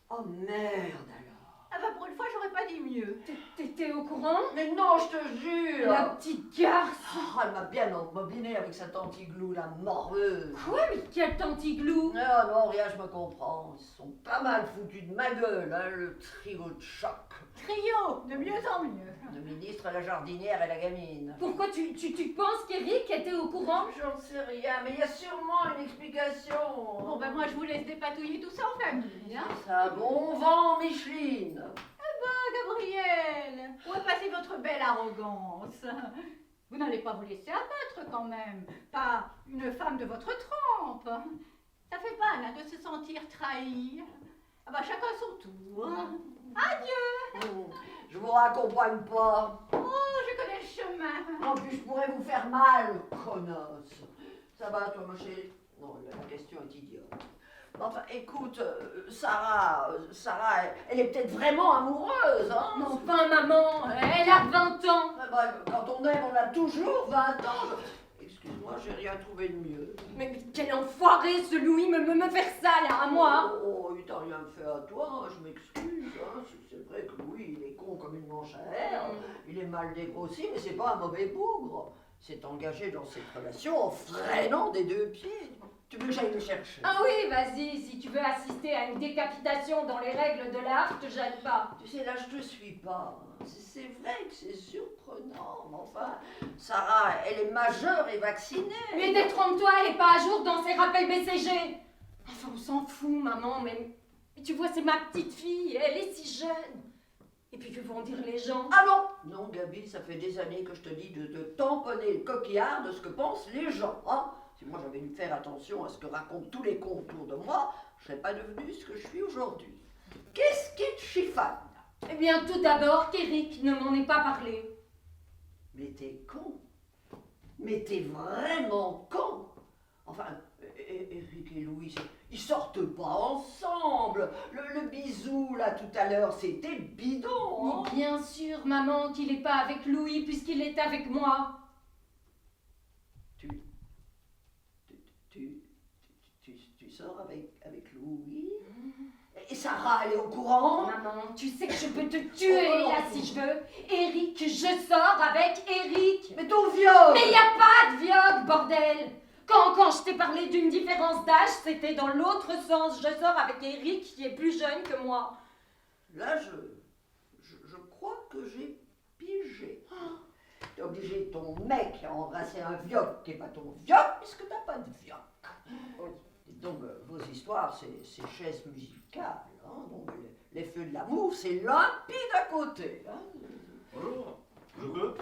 Oh merde alors. Ah bah pour une fois, j'aurais pas dit mieux. T'étais au courant? Mais non, je te jure. La petite garce. Oh, elle m'a bien embobiné avec sa tante Igloo, la morveuse. Quoi, mais quel tantiglou? Ah non, rien, je me comprends. Ils sont pas mal foutus de ma gueule, hein, le trio de choc. Trio, de mieux en mieux. Le ministre, la jardinière et la gamine. Pourquoi tu penses qu'Eric était au courant? J'en sais rien, mais il y a sûrement une explication. Bon ben moi je vous laisse dépatouiller tout ça en famille. Hein. Ça, bon vent, Micheline. Ah Gabriel, où est passée votre belle arrogance? Vous n'allez pas vous laisser abattre quand même, pas une femme de votre trempe. Ça fait mal hein, de se sentir trahi. Ah bah chacun son tour. Adieu. Je vous raccompagne pas. Oh, je connais le chemin. En plus, je pourrais vous faire mal, connasse. Ça va, toi, ma chérie? Non, la question est idiote. Enfin, écoute, Sarah, elle est peut-être vraiment amoureuse, hein? Mais enfin, maman, elle a 20 ans. Ah bah, quand on aime, on a toujours 20 ans. Excuse-moi, j'ai rien trouvé de mieux. Mais quel enfoiré ce Louis me faire ça, là, à moi. Oh, il t'a rien fait à toi, je m'excuse. Hein. C'est vrai que Louis, il est con comme une manche à air. Il est mal dégrossi, mais c'est pas un mauvais bougre. C'est engagé dans cette relation en freinant des deux pieds. Tu veux que j'aille le chercher? Ah oui, vas-y, si tu veux assister à une décapitation dans les règles de l'art, te gêne pas. Tu sais, là, je te suis pas. C'est vrai que c'est surprenant, mais enfin, Sarah, elle est majeure et vaccinée. Mais détrompe-toi, elle est pas à jour dans ses rappels BCG. Enfin, on s'en fout, maman, mais tu vois, c'est ma petite fille, elle est si jeune. Et puis, que vont dire les gens? Ah non! Non, Gabi, ça fait des années que je te dis de tamponner le coquillard de ce que pensent les gens, hein. Si moi j'avais dû faire attention à ce que racontent tous les cons autour de moi, je serais pas devenue ce que je suis aujourd'hui. Qu'est-ce qui te chiffonne? Eh bien, tout d'abord, qu'Eric ne m'en ait pas parlé. Mais t'es con. Mais t'es vraiment con. Enfin, Eric et Louis, ils sortent pas ensemble. Le bisou, là, tout à l'heure, c'était bidon. Hein. Mais bien sûr, maman, qu'il n'est pas avec Louis puisqu'il est avec moi. Tu sors avec Louis? Et Sarah, elle est au courant? Maman, tu sais que je peux te tuer là si je veux. Eric, je sors avec Eric. Mais ton viol! Mais il n'y a pas de viol, bordel. Quand je t'ai parlé d'une différence d'âge, c'était dans l'autre sens. Je sors avec Eric qui est plus jeune que moi. Là, je crois que j'ai pigé. T'as obligé ton mec à embrasser un vioc qui n'est pas ton vioc puisque t'as pas de vioc. Et donc, vos histoires, c'est chaises musicales. Hein, donc, les feux de l'amour, c'est limpide à côté. Hein. Bonjour, je peux?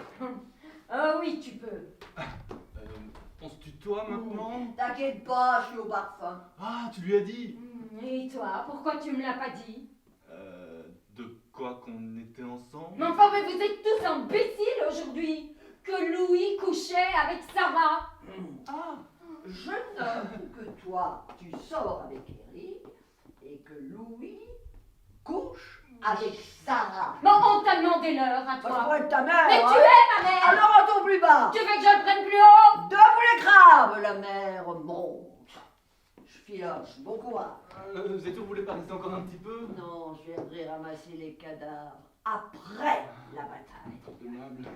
Ah oui, tu peux. On se tutoie maintenant? T'inquiète pas, je suis au parfum. Ah, tu lui as dit? Et toi, pourquoi tu me l'as pas dit? De quoi qu'on était ensemble? Mais enfin, mais vous êtes tous imbéciles aujourd'hui. Que Louis couchait avec Sarah. Ah, je note que toi, tu sors avec Eric et que Louis couche avec Sarah. Bon, on t'a demandé l'heure à Bah, toi. faut être ta mère. Mais hein. tu es ma mère. Alors attends plus bas. Tu veux que je le prenne plus haut? Debout les crabes, la mère monte. Je filoche, bon courage. Vous êtes sûr, vous voulez pas rester encore un petit peu? Non, je viendrai ramasser les cadavres après la bataille. Aimable.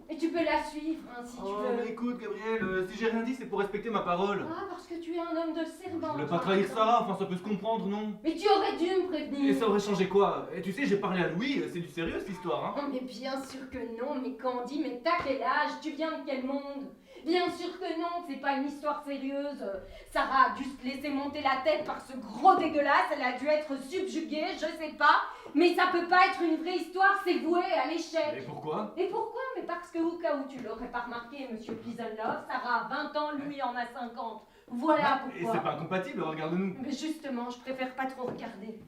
Et tu peux la suivre, hein, si tu Oh, veux. mais écoute, Gabriel, si j'ai rien dit, c'est pour respecter ma parole. Ah, parce que tu es un homme de Je servant. voulais pas trahir Sarah, enfin ça peut se comprendre, non? Mais tu aurais dû me Et prévenir. ça aurait changé quoi? Et tu sais, j'ai parlé à Louis, c'est du sérieux cette histoire, hein? Oh, mais bien sûr que non, mais Candy, mais t'as quel âge? Tu viens de quel monde? Bien sûr que non, c'est pas une histoire sérieuse. Sarah a dû se laisser monter la tête par ce gros dégueulasse, elle a dû être subjuguée, je sais pas. Mais ça peut pas être une vraie histoire, c'est voué à l'échec. Et pourquoi? Et pourquoi? Mais parce que au cas où tu l'aurais pas remarqué, monsieur Pisanlove, Sarah a 20 ans, Louis en a 50. Voilà Et pourquoi. c'est pas incompatible, regarde-nous. Mais justement, je préfère pas trop regarder.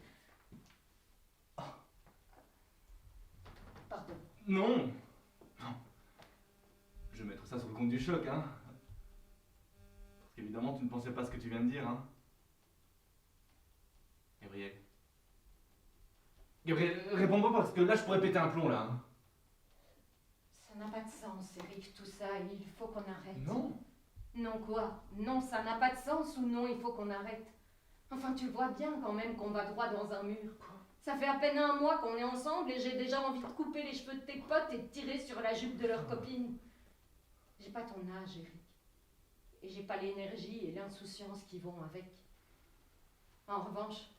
Pardon. Non. Non. Je vais mettre ça sur le compte du choc, hein. Parce qu'évidemment, tu ne pensais pas ce que tu viens de dire, hein. Gabriel. Gabriel, réponds pas parce que là, je pourrais péter un plomb, là. Hein. Ça n'a pas de sens, Eric, tout ça, il faut qu'on arrête. Non. Non quoi? Non, ça n'a pas de sens ou non, il faut qu'on arrête. Enfin, tu vois bien quand même qu'on va droit dans un mur. Ça fait à peine un mois qu'on est ensemble et j'ai déjà envie de couper les cheveux de tes potes et de tirer sur la jupe de leurs copines. J'ai pas ton âge, Eric. Et j'ai pas l'énergie et l'insouciance qui vont avec. En revanche,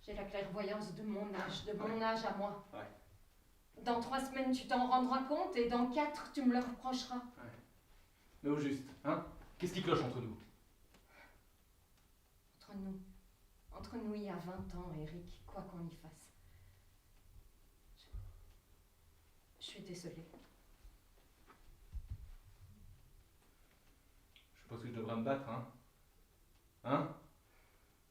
j'ai la clairvoyance de mon âge à moi. Ouais. Dans 3 semaines, tu t'en rendras compte et dans 4, tu me le reprocheras. Mais au juste, hein. Qu'est-ce qui cloche entre nous? Entre nous, il y a 20 ans, Eric, quoi qu'on y fasse. Je suis désolée. Je suppose que je devrais me battre, hein. Hein?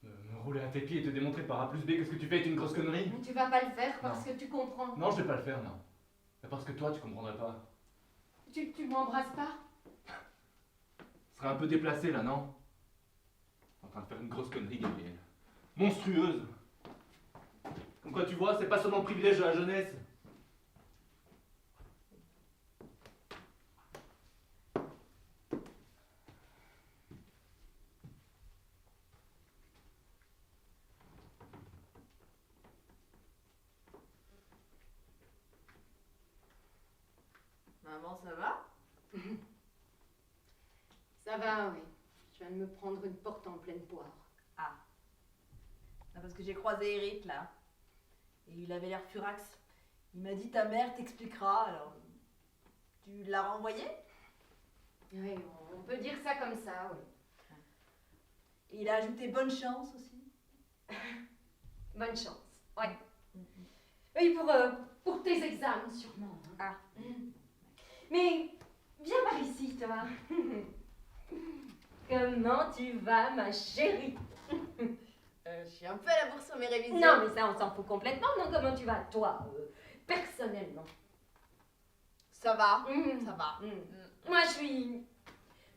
Me rouler à tes pieds et te démontrer par A plus B que ce que tu fais est une grosse connerie? Mais tu vas pas le faire parce que tu comprends. Non, je vais pas le faire, non. Mais parce que toi, tu comprendrais pas. Tu m'embrasses pas? Ce serait un peu déplacé, là, non? En train de faire une grosse connerie, Gabriel. Monstrueuse. Comme quoi, tu vois, c'est pas seulement le privilège de la jeunesse. Maman, ça va? Ça va, oui. Je viens de me prendre une porte en pleine poire. Ah. Non, parce que j'ai croisé Eric là. Et il avait l'air furax. Il m'a dit ta mère t'expliquera, alors. Tu l'as renvoyé? Oui, on peut dire ça comme ça, oui. Et il a ajouté bonne chance aussi. Bonne chance, ouais. Oui, pour tes examens, sûrement. Hein. Ah. Mais viens par ici, toi. Comment tu vas, ma chérie? Je suis un peu à la bourre sur mes révisions. Non, mais ça, on s'en fout complètement. Non, comment tu vas, toi, personnellement? Ça va. Mm. Ça va. Moi, je suis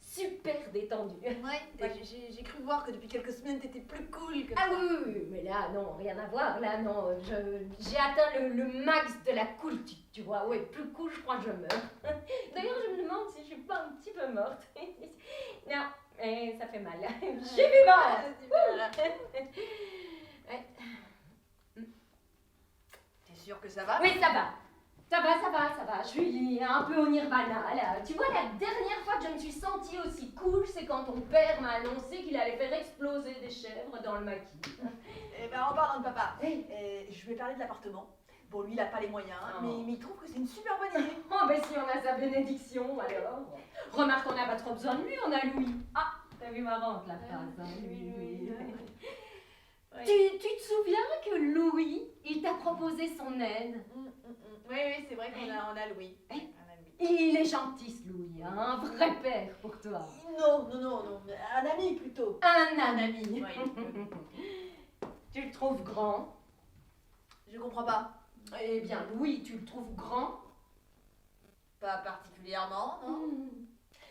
super détendue. Ouais, j'ai cru voir que depuis quelques semaines t'étais plus cool que Ah ça. oui, oui, oui, mais là, non, rien à voir. Là, non, j'ai atteint le max de la coolitude, tu vois. Oui, plus cool, je crois que je meurs. D'ailleurs, je me demande si je suis pas un petit peu morte. Non, mais ça fait mal. Je suis vivante. Voilà. Ouais. T'es sûre que ça va? Oui, ça va. Ça va, ça va, ça va. Je suis un peu au nirvana, là. Tu vois, la dernière fois que je me suis sentie aussi cool, c'est quand ton père m'a annoncé qu'il allait faire exploser des chèvres dans le maquis. Eh ben, en parlant de papa, Oui. je lui ai parlé de l'appartement. Bon, lui, il a pas les moyens, Oh. mais il trouve que c'est une super bonne idée. Oh, ben si on a sa bénédiction, alors. Remarque, on n'a pas trop besoin de lui, on a Louis. Ah, t'as vu marrante la phrase, hein, Louis. Ouais. Tu te souviens que Louis, il t'a proposé son aide? Oui, c'est vrai qu'on a Louis. Hein? On a Louis. Il est gentil, ce Louis, hein, un vrai père pour toi. Non, un ami plutôt. Un ami. Oui. Tu le trouves grand? Je comprends pas. Eh bien, Louis, tu le trouves grand? Pas particulièrement, non?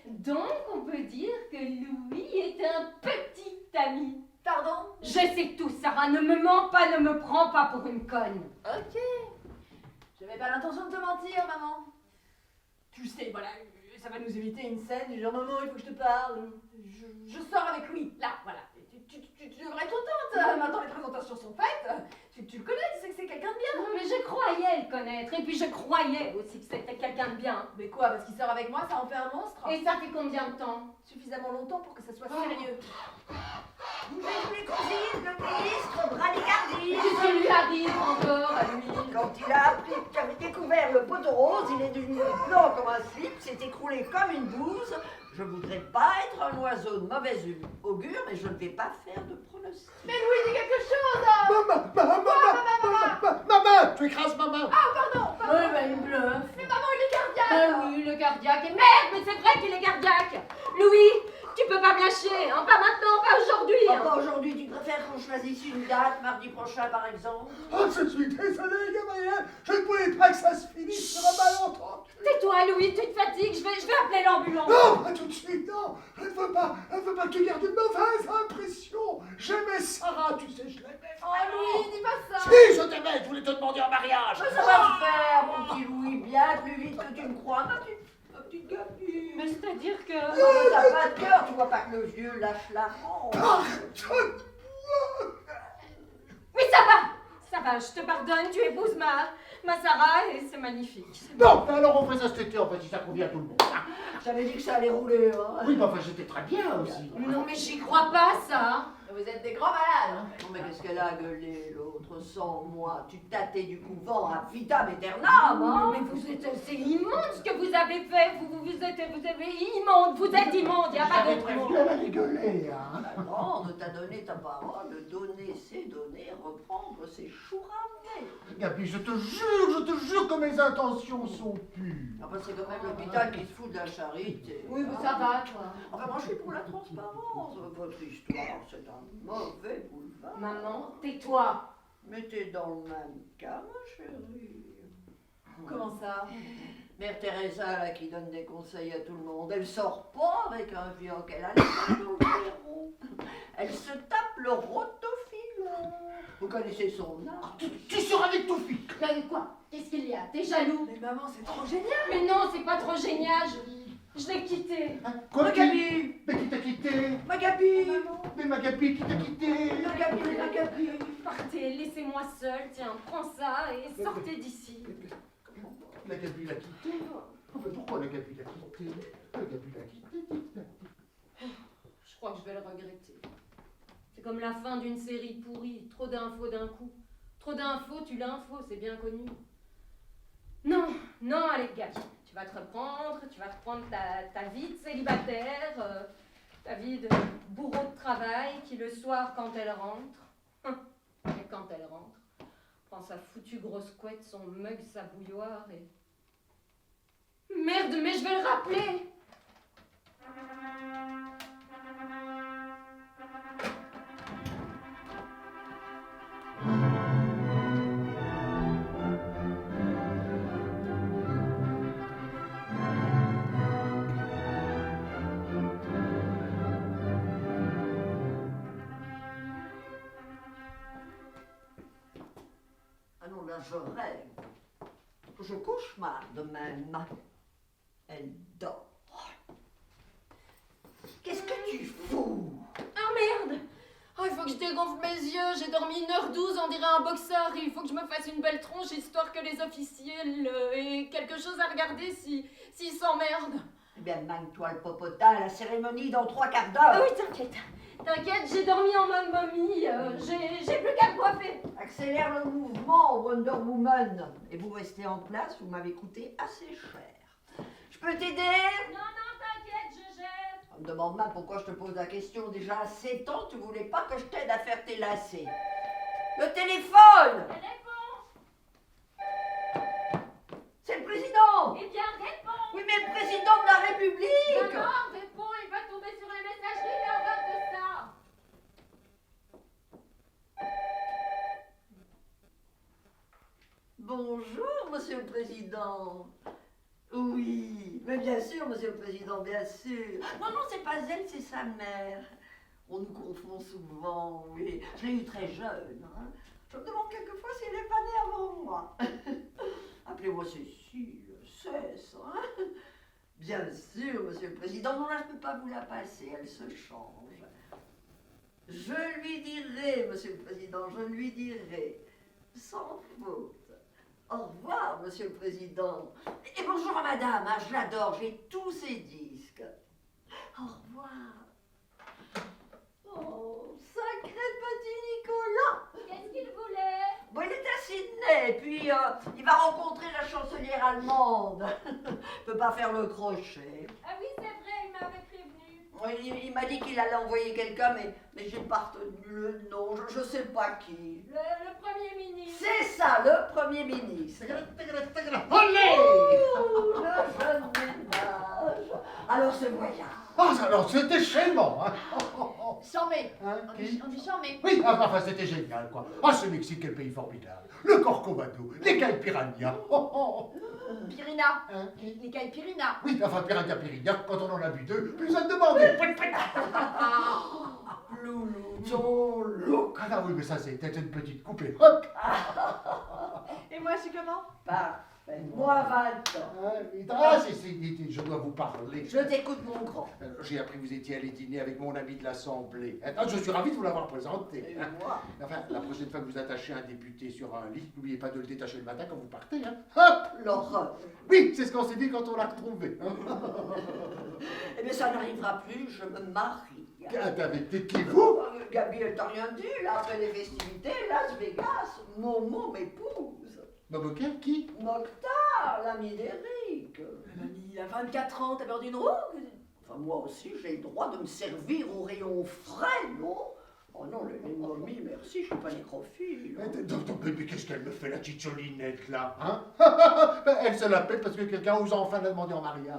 Donc, on peut dire que Louis est un petit ami. Pardon? Je sais tout, Sarah, ne me mens pas, ne me prends pas pour une conne. Ok. J'avais pas l'intention de te mentir, maman. Tu sais, voilà, ça va nous éviter une scène du genre maman, il faut que je te parle. Je sors avec lui, là, voilà. Tu devrais être contente. Maintenant les présentations sont faites. Tu le connais, tu sais que c'est quelqu'un de bien. Non, mais je croyais le connaître. Et puis je croyais aussi que c'était quelqu'un de bien. Mais quoi, parce qu'il sort avec moi, ça en fait un monstre? Et ça fait combien de temps? Suffisamment longtemps pour que ça soit sérieux. Vous êtes mes cousines, le ministre Bralicardis. Qu'est-ce qui lui arrive encore à lui? Quand il a appris que tu avais découvert le poteau rose, il est devenu blanc comme un slip, s'est écroulé comme une bouse. Je voudrais pas être un oiseau de mauvaise augure, mais je ne vais pas faire de pronostic. Mais Louis, dis quelque chose! Maman, tu écrases ma main. Pardon! Ouais, bah il bluffe. Mais maman, il est cardiaque! Ah oui, le cardiaque. Et merde, mais c'est vrai qu'il est cardiaque. Louis, tu peux pas me lâcher, hein? Pas maintenant, pas aujourd'hui. Oh, Hein. pas aujourd'hui, tu préfères qu'on choisisse une date, mardi prochain par exemple? Oh, je suis désolé, Gabriel. Je ne voulais pas que ça se finisse sur un malentendu. Tais-toi, Louis, tu te fatigues. Je vais appeler l'ambulance. Non, pas tout de suite, non. Je ne veux pas que tu gardes une mauvaise impression. J'aimais Sarah, tu sais, je l'aimais. Oh Louis, dis pas ça! Si, je t'aimais, je voulais te demander en mariage. Ça va se faire, mon petit Louis, bien plus vite que tu ne crois, ma petite gamine. Mais c'est-à-dire que... Oh, t'as pas de cœur, tu vois pas que le vieux lâche la rampe. Pardonne-moi. Oui, ça va, je te pardonne, tu épouses ma Sarah et c'est magnifique. Non, mais alors on fait ça cet été, en fait, si ça convient à tout le monde. J'avais dit que ça allait rouler, hein. Oui, mais enfin, j'étais très bien aussi. Non, mais j'y crois pas, ça. Vous êtes des grands malades! Non mais qu'est-ce qu'elle a gueulé l'autre sans moi? Tu tâtais du couvent à vitam aeternam, hein? Mais c'est immonde ce que vous avez fait. Vous êtes immonde, vous êtes immonde, il n'y a pas J'avais d'autre prévenu, mot. elle allait gueuler, hein. La grande t'a donné ta parole, donner c'est donner, reprendre c'est chouramer. Gabi, je te jure que mes intentions sont pures. Enfin c'est quand même l'hôpital qui se fout de la charité. Oui, mais ça va, toi. Enfin moi je suis pour la transparence. Votre histoire c'est un mauvais boulevard. Maman, tais-toi. Mettez dans le même cas, ma chérie. Comment ça? Mère Teresa, là, qui donne des conseils à tout le monde, elle sort pas avec un vioc, elle a les numéros. Elle se tape le rotofilon. Vous connaissez son art? Tu sors avec ton fils. Mais quoi? Qu'est-ce qu'il y a? T'es jaloux? Mais maman, c'est trop génial! Mais non, c'est pas trop génial. Je l'ai quitté. Quoi, Magabi! Mais qui t'a quitté? Magabi! Mais ma Gabi, qui t'a quitté? Magabi! Partez, laissez-moi seule. Tiens, prends ça et sortez d'ici. La Gabi l'a quitté? Mais pourquoi la Gabi l'a quitté? La Gabi l'a quitté. Je crois que je vais le regretter. C'est comme la fin d'une série pourrie. Trop d'infos d'un coup. Trop d'infos, tu l'info, c'est bien connu. Non, non, allez, Gabi. Tu vas te reprendre, tu vas reprendre ta vie de célibataire, ta vie de bourreau de travail qui le soir, quand elle rentre, et quand elle rentre, prend sa foutue grosse couette, son mug, sa bouilloire et... Merde, mais je vais le rappeler! Ah non, là, je rêve. Je cauchemarde même. Elle dort. Qu'est-ce que tu fous? Ah merde! Oh, il faut que je dégonfle mes yeux, j'ai dormi 1h12, on dirait un boxeur, il faut que je me fasse une belle tronche histoire que les officiers aient quelque chose à regarder s'ils s'emmerdent. Eh bien, manque-toi le popotin, la cérémonie dans 3 quarts Ah d'heure. oui, t'inquiète, j'ai dormi en mode momie, j'ai plus qu'à me coiffer. Accélère le mouvement, Wonder Woman. Et vous restez en place, vous m'avez coûté assez cher. Je peux t'aider? Non, t'inquiète, je gère. On me demande même pourquoi je te pose la question. Déjà à 7 ans, tu voulais pas que je t'aide à faire tes lacets. Le téléphone! C'est le président! Eh bien, réponds. Oui, mais le président de la République! Maman, réponds, il va tomber sur les messageries, mais on va de ça. Bonjour, monsieur le président. Oui, mais bien sûr, monsieur le président, bien sûr. Non, non, c'est pas elle, c'est sa mère. On nous confond souvent, oui. Je l'ai eu très jeune. Hein. Je me demande quelquefois si elle n'est pas née avant moi. Appelez-moi Cécile, Cesse, hein. Bien sûr, monsieur le président. Non, là, je ne peux pas vous la passer, elle se change. Je lui dirai, monsieur le président, je lui dirai. sans faute. Au revoir, Monsieur le Président. Et bonjour à Madame, hein, je l'adore, j'ai tous ses disques. Au revoir. Oh, sacré petit Nicolas. Qu'est-ce qu'il voulait? Bon, il est à Sydney, puis il va rencontrer la chancelière allemande. Il peut pas faire le crochet. Ah oui, c'est vrai, il m'avait prévenu. Il m'a dit qu'il allait envoyer quelqu'un, mais j'ai pas retenu le nom, je sais pas qui. Le Premier ministre. C'est ça, le Premier ministre. Olé! Ouh, le jeune ménage. Alors ce voyage. Ah, alors c'était charmant, hein. Chambé. Hein, On qui? dit chambé. Oui, enfin, c'était génial, quoi. Ah, ce Mexique, quel pays formidable. Le Corcovado, les caipiranhas. Pirina. Hein, qui? Les caipirinas. Oui, enfin, piranha, quand on en a bu deux, plus besoin de demander. Loulou, ton look. Ah oui, mais ça, c'était une petite coupée. Hop. Et moi, je suis comment? Parfait. Moi, 20 ans. Ah, je dois vous parler. Je t'écoute, mon grand. J'ai appris que vous étiez allé dîner avec mon ami de l'Assemblée. Ah, je suis ravi de vous l'avoir présenté. Et moi. Enfin, la prochaine fois que vous attachez un député sur un lit, n'oubliez pas de le détacher le matin quand vous partez. Hein. Hop! L'horreur. Oui, c'est ce qu'on s'est dit quand on l'a retrouvé. Eh bien, ça n'arrivera plus, je me marie. Avec qui vous? Gabi, elle t'a rien dit, là, après les festivités, Las Vegas, Momo m'épouse. Momoquet, qui? Mokhtar, l'ami d'Eric. Mamie, il a 24 ans, t'as peur d'une roue? Enfin, moi aussi, j'ai le droit de me servir au rayon frais, non? Oh non, les momies, merci, je suis pas nécrophile. Mais qu'est-ce qu'elle me fait, la chicholinette, là, hein? Elle se la pète parce que quelqu'un ose enfin la demander en mariage.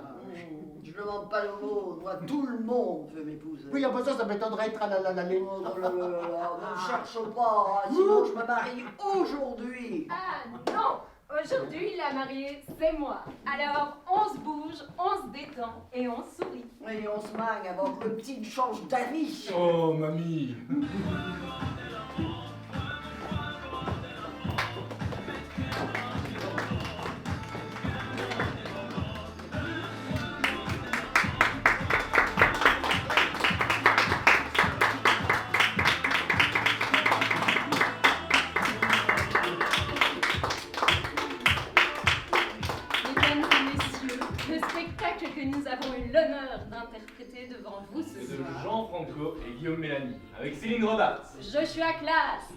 Je ne demande pas le mot, moi, tout le monde veut m'épouser. Oui, enfin ça m'étonnerait être à la Oh là là là là, ne me cherche pas, sinon je me marie aujourd'hui. Ah non! Aujourd'hui, la mariée, c'est moi. Alors, on se bouge, on se détend et on sourit. Et on se magne avant que le petit change d'avis. Oh, mamie. Mesdames et messieurs, le spectacle que nous avons eu l'honneur d'interpréter devant vous ce De soir. Jean Franco et Guillaume Mélanie, avec Céline Roberts. Joshua Classe.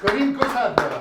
Corinne Cossade.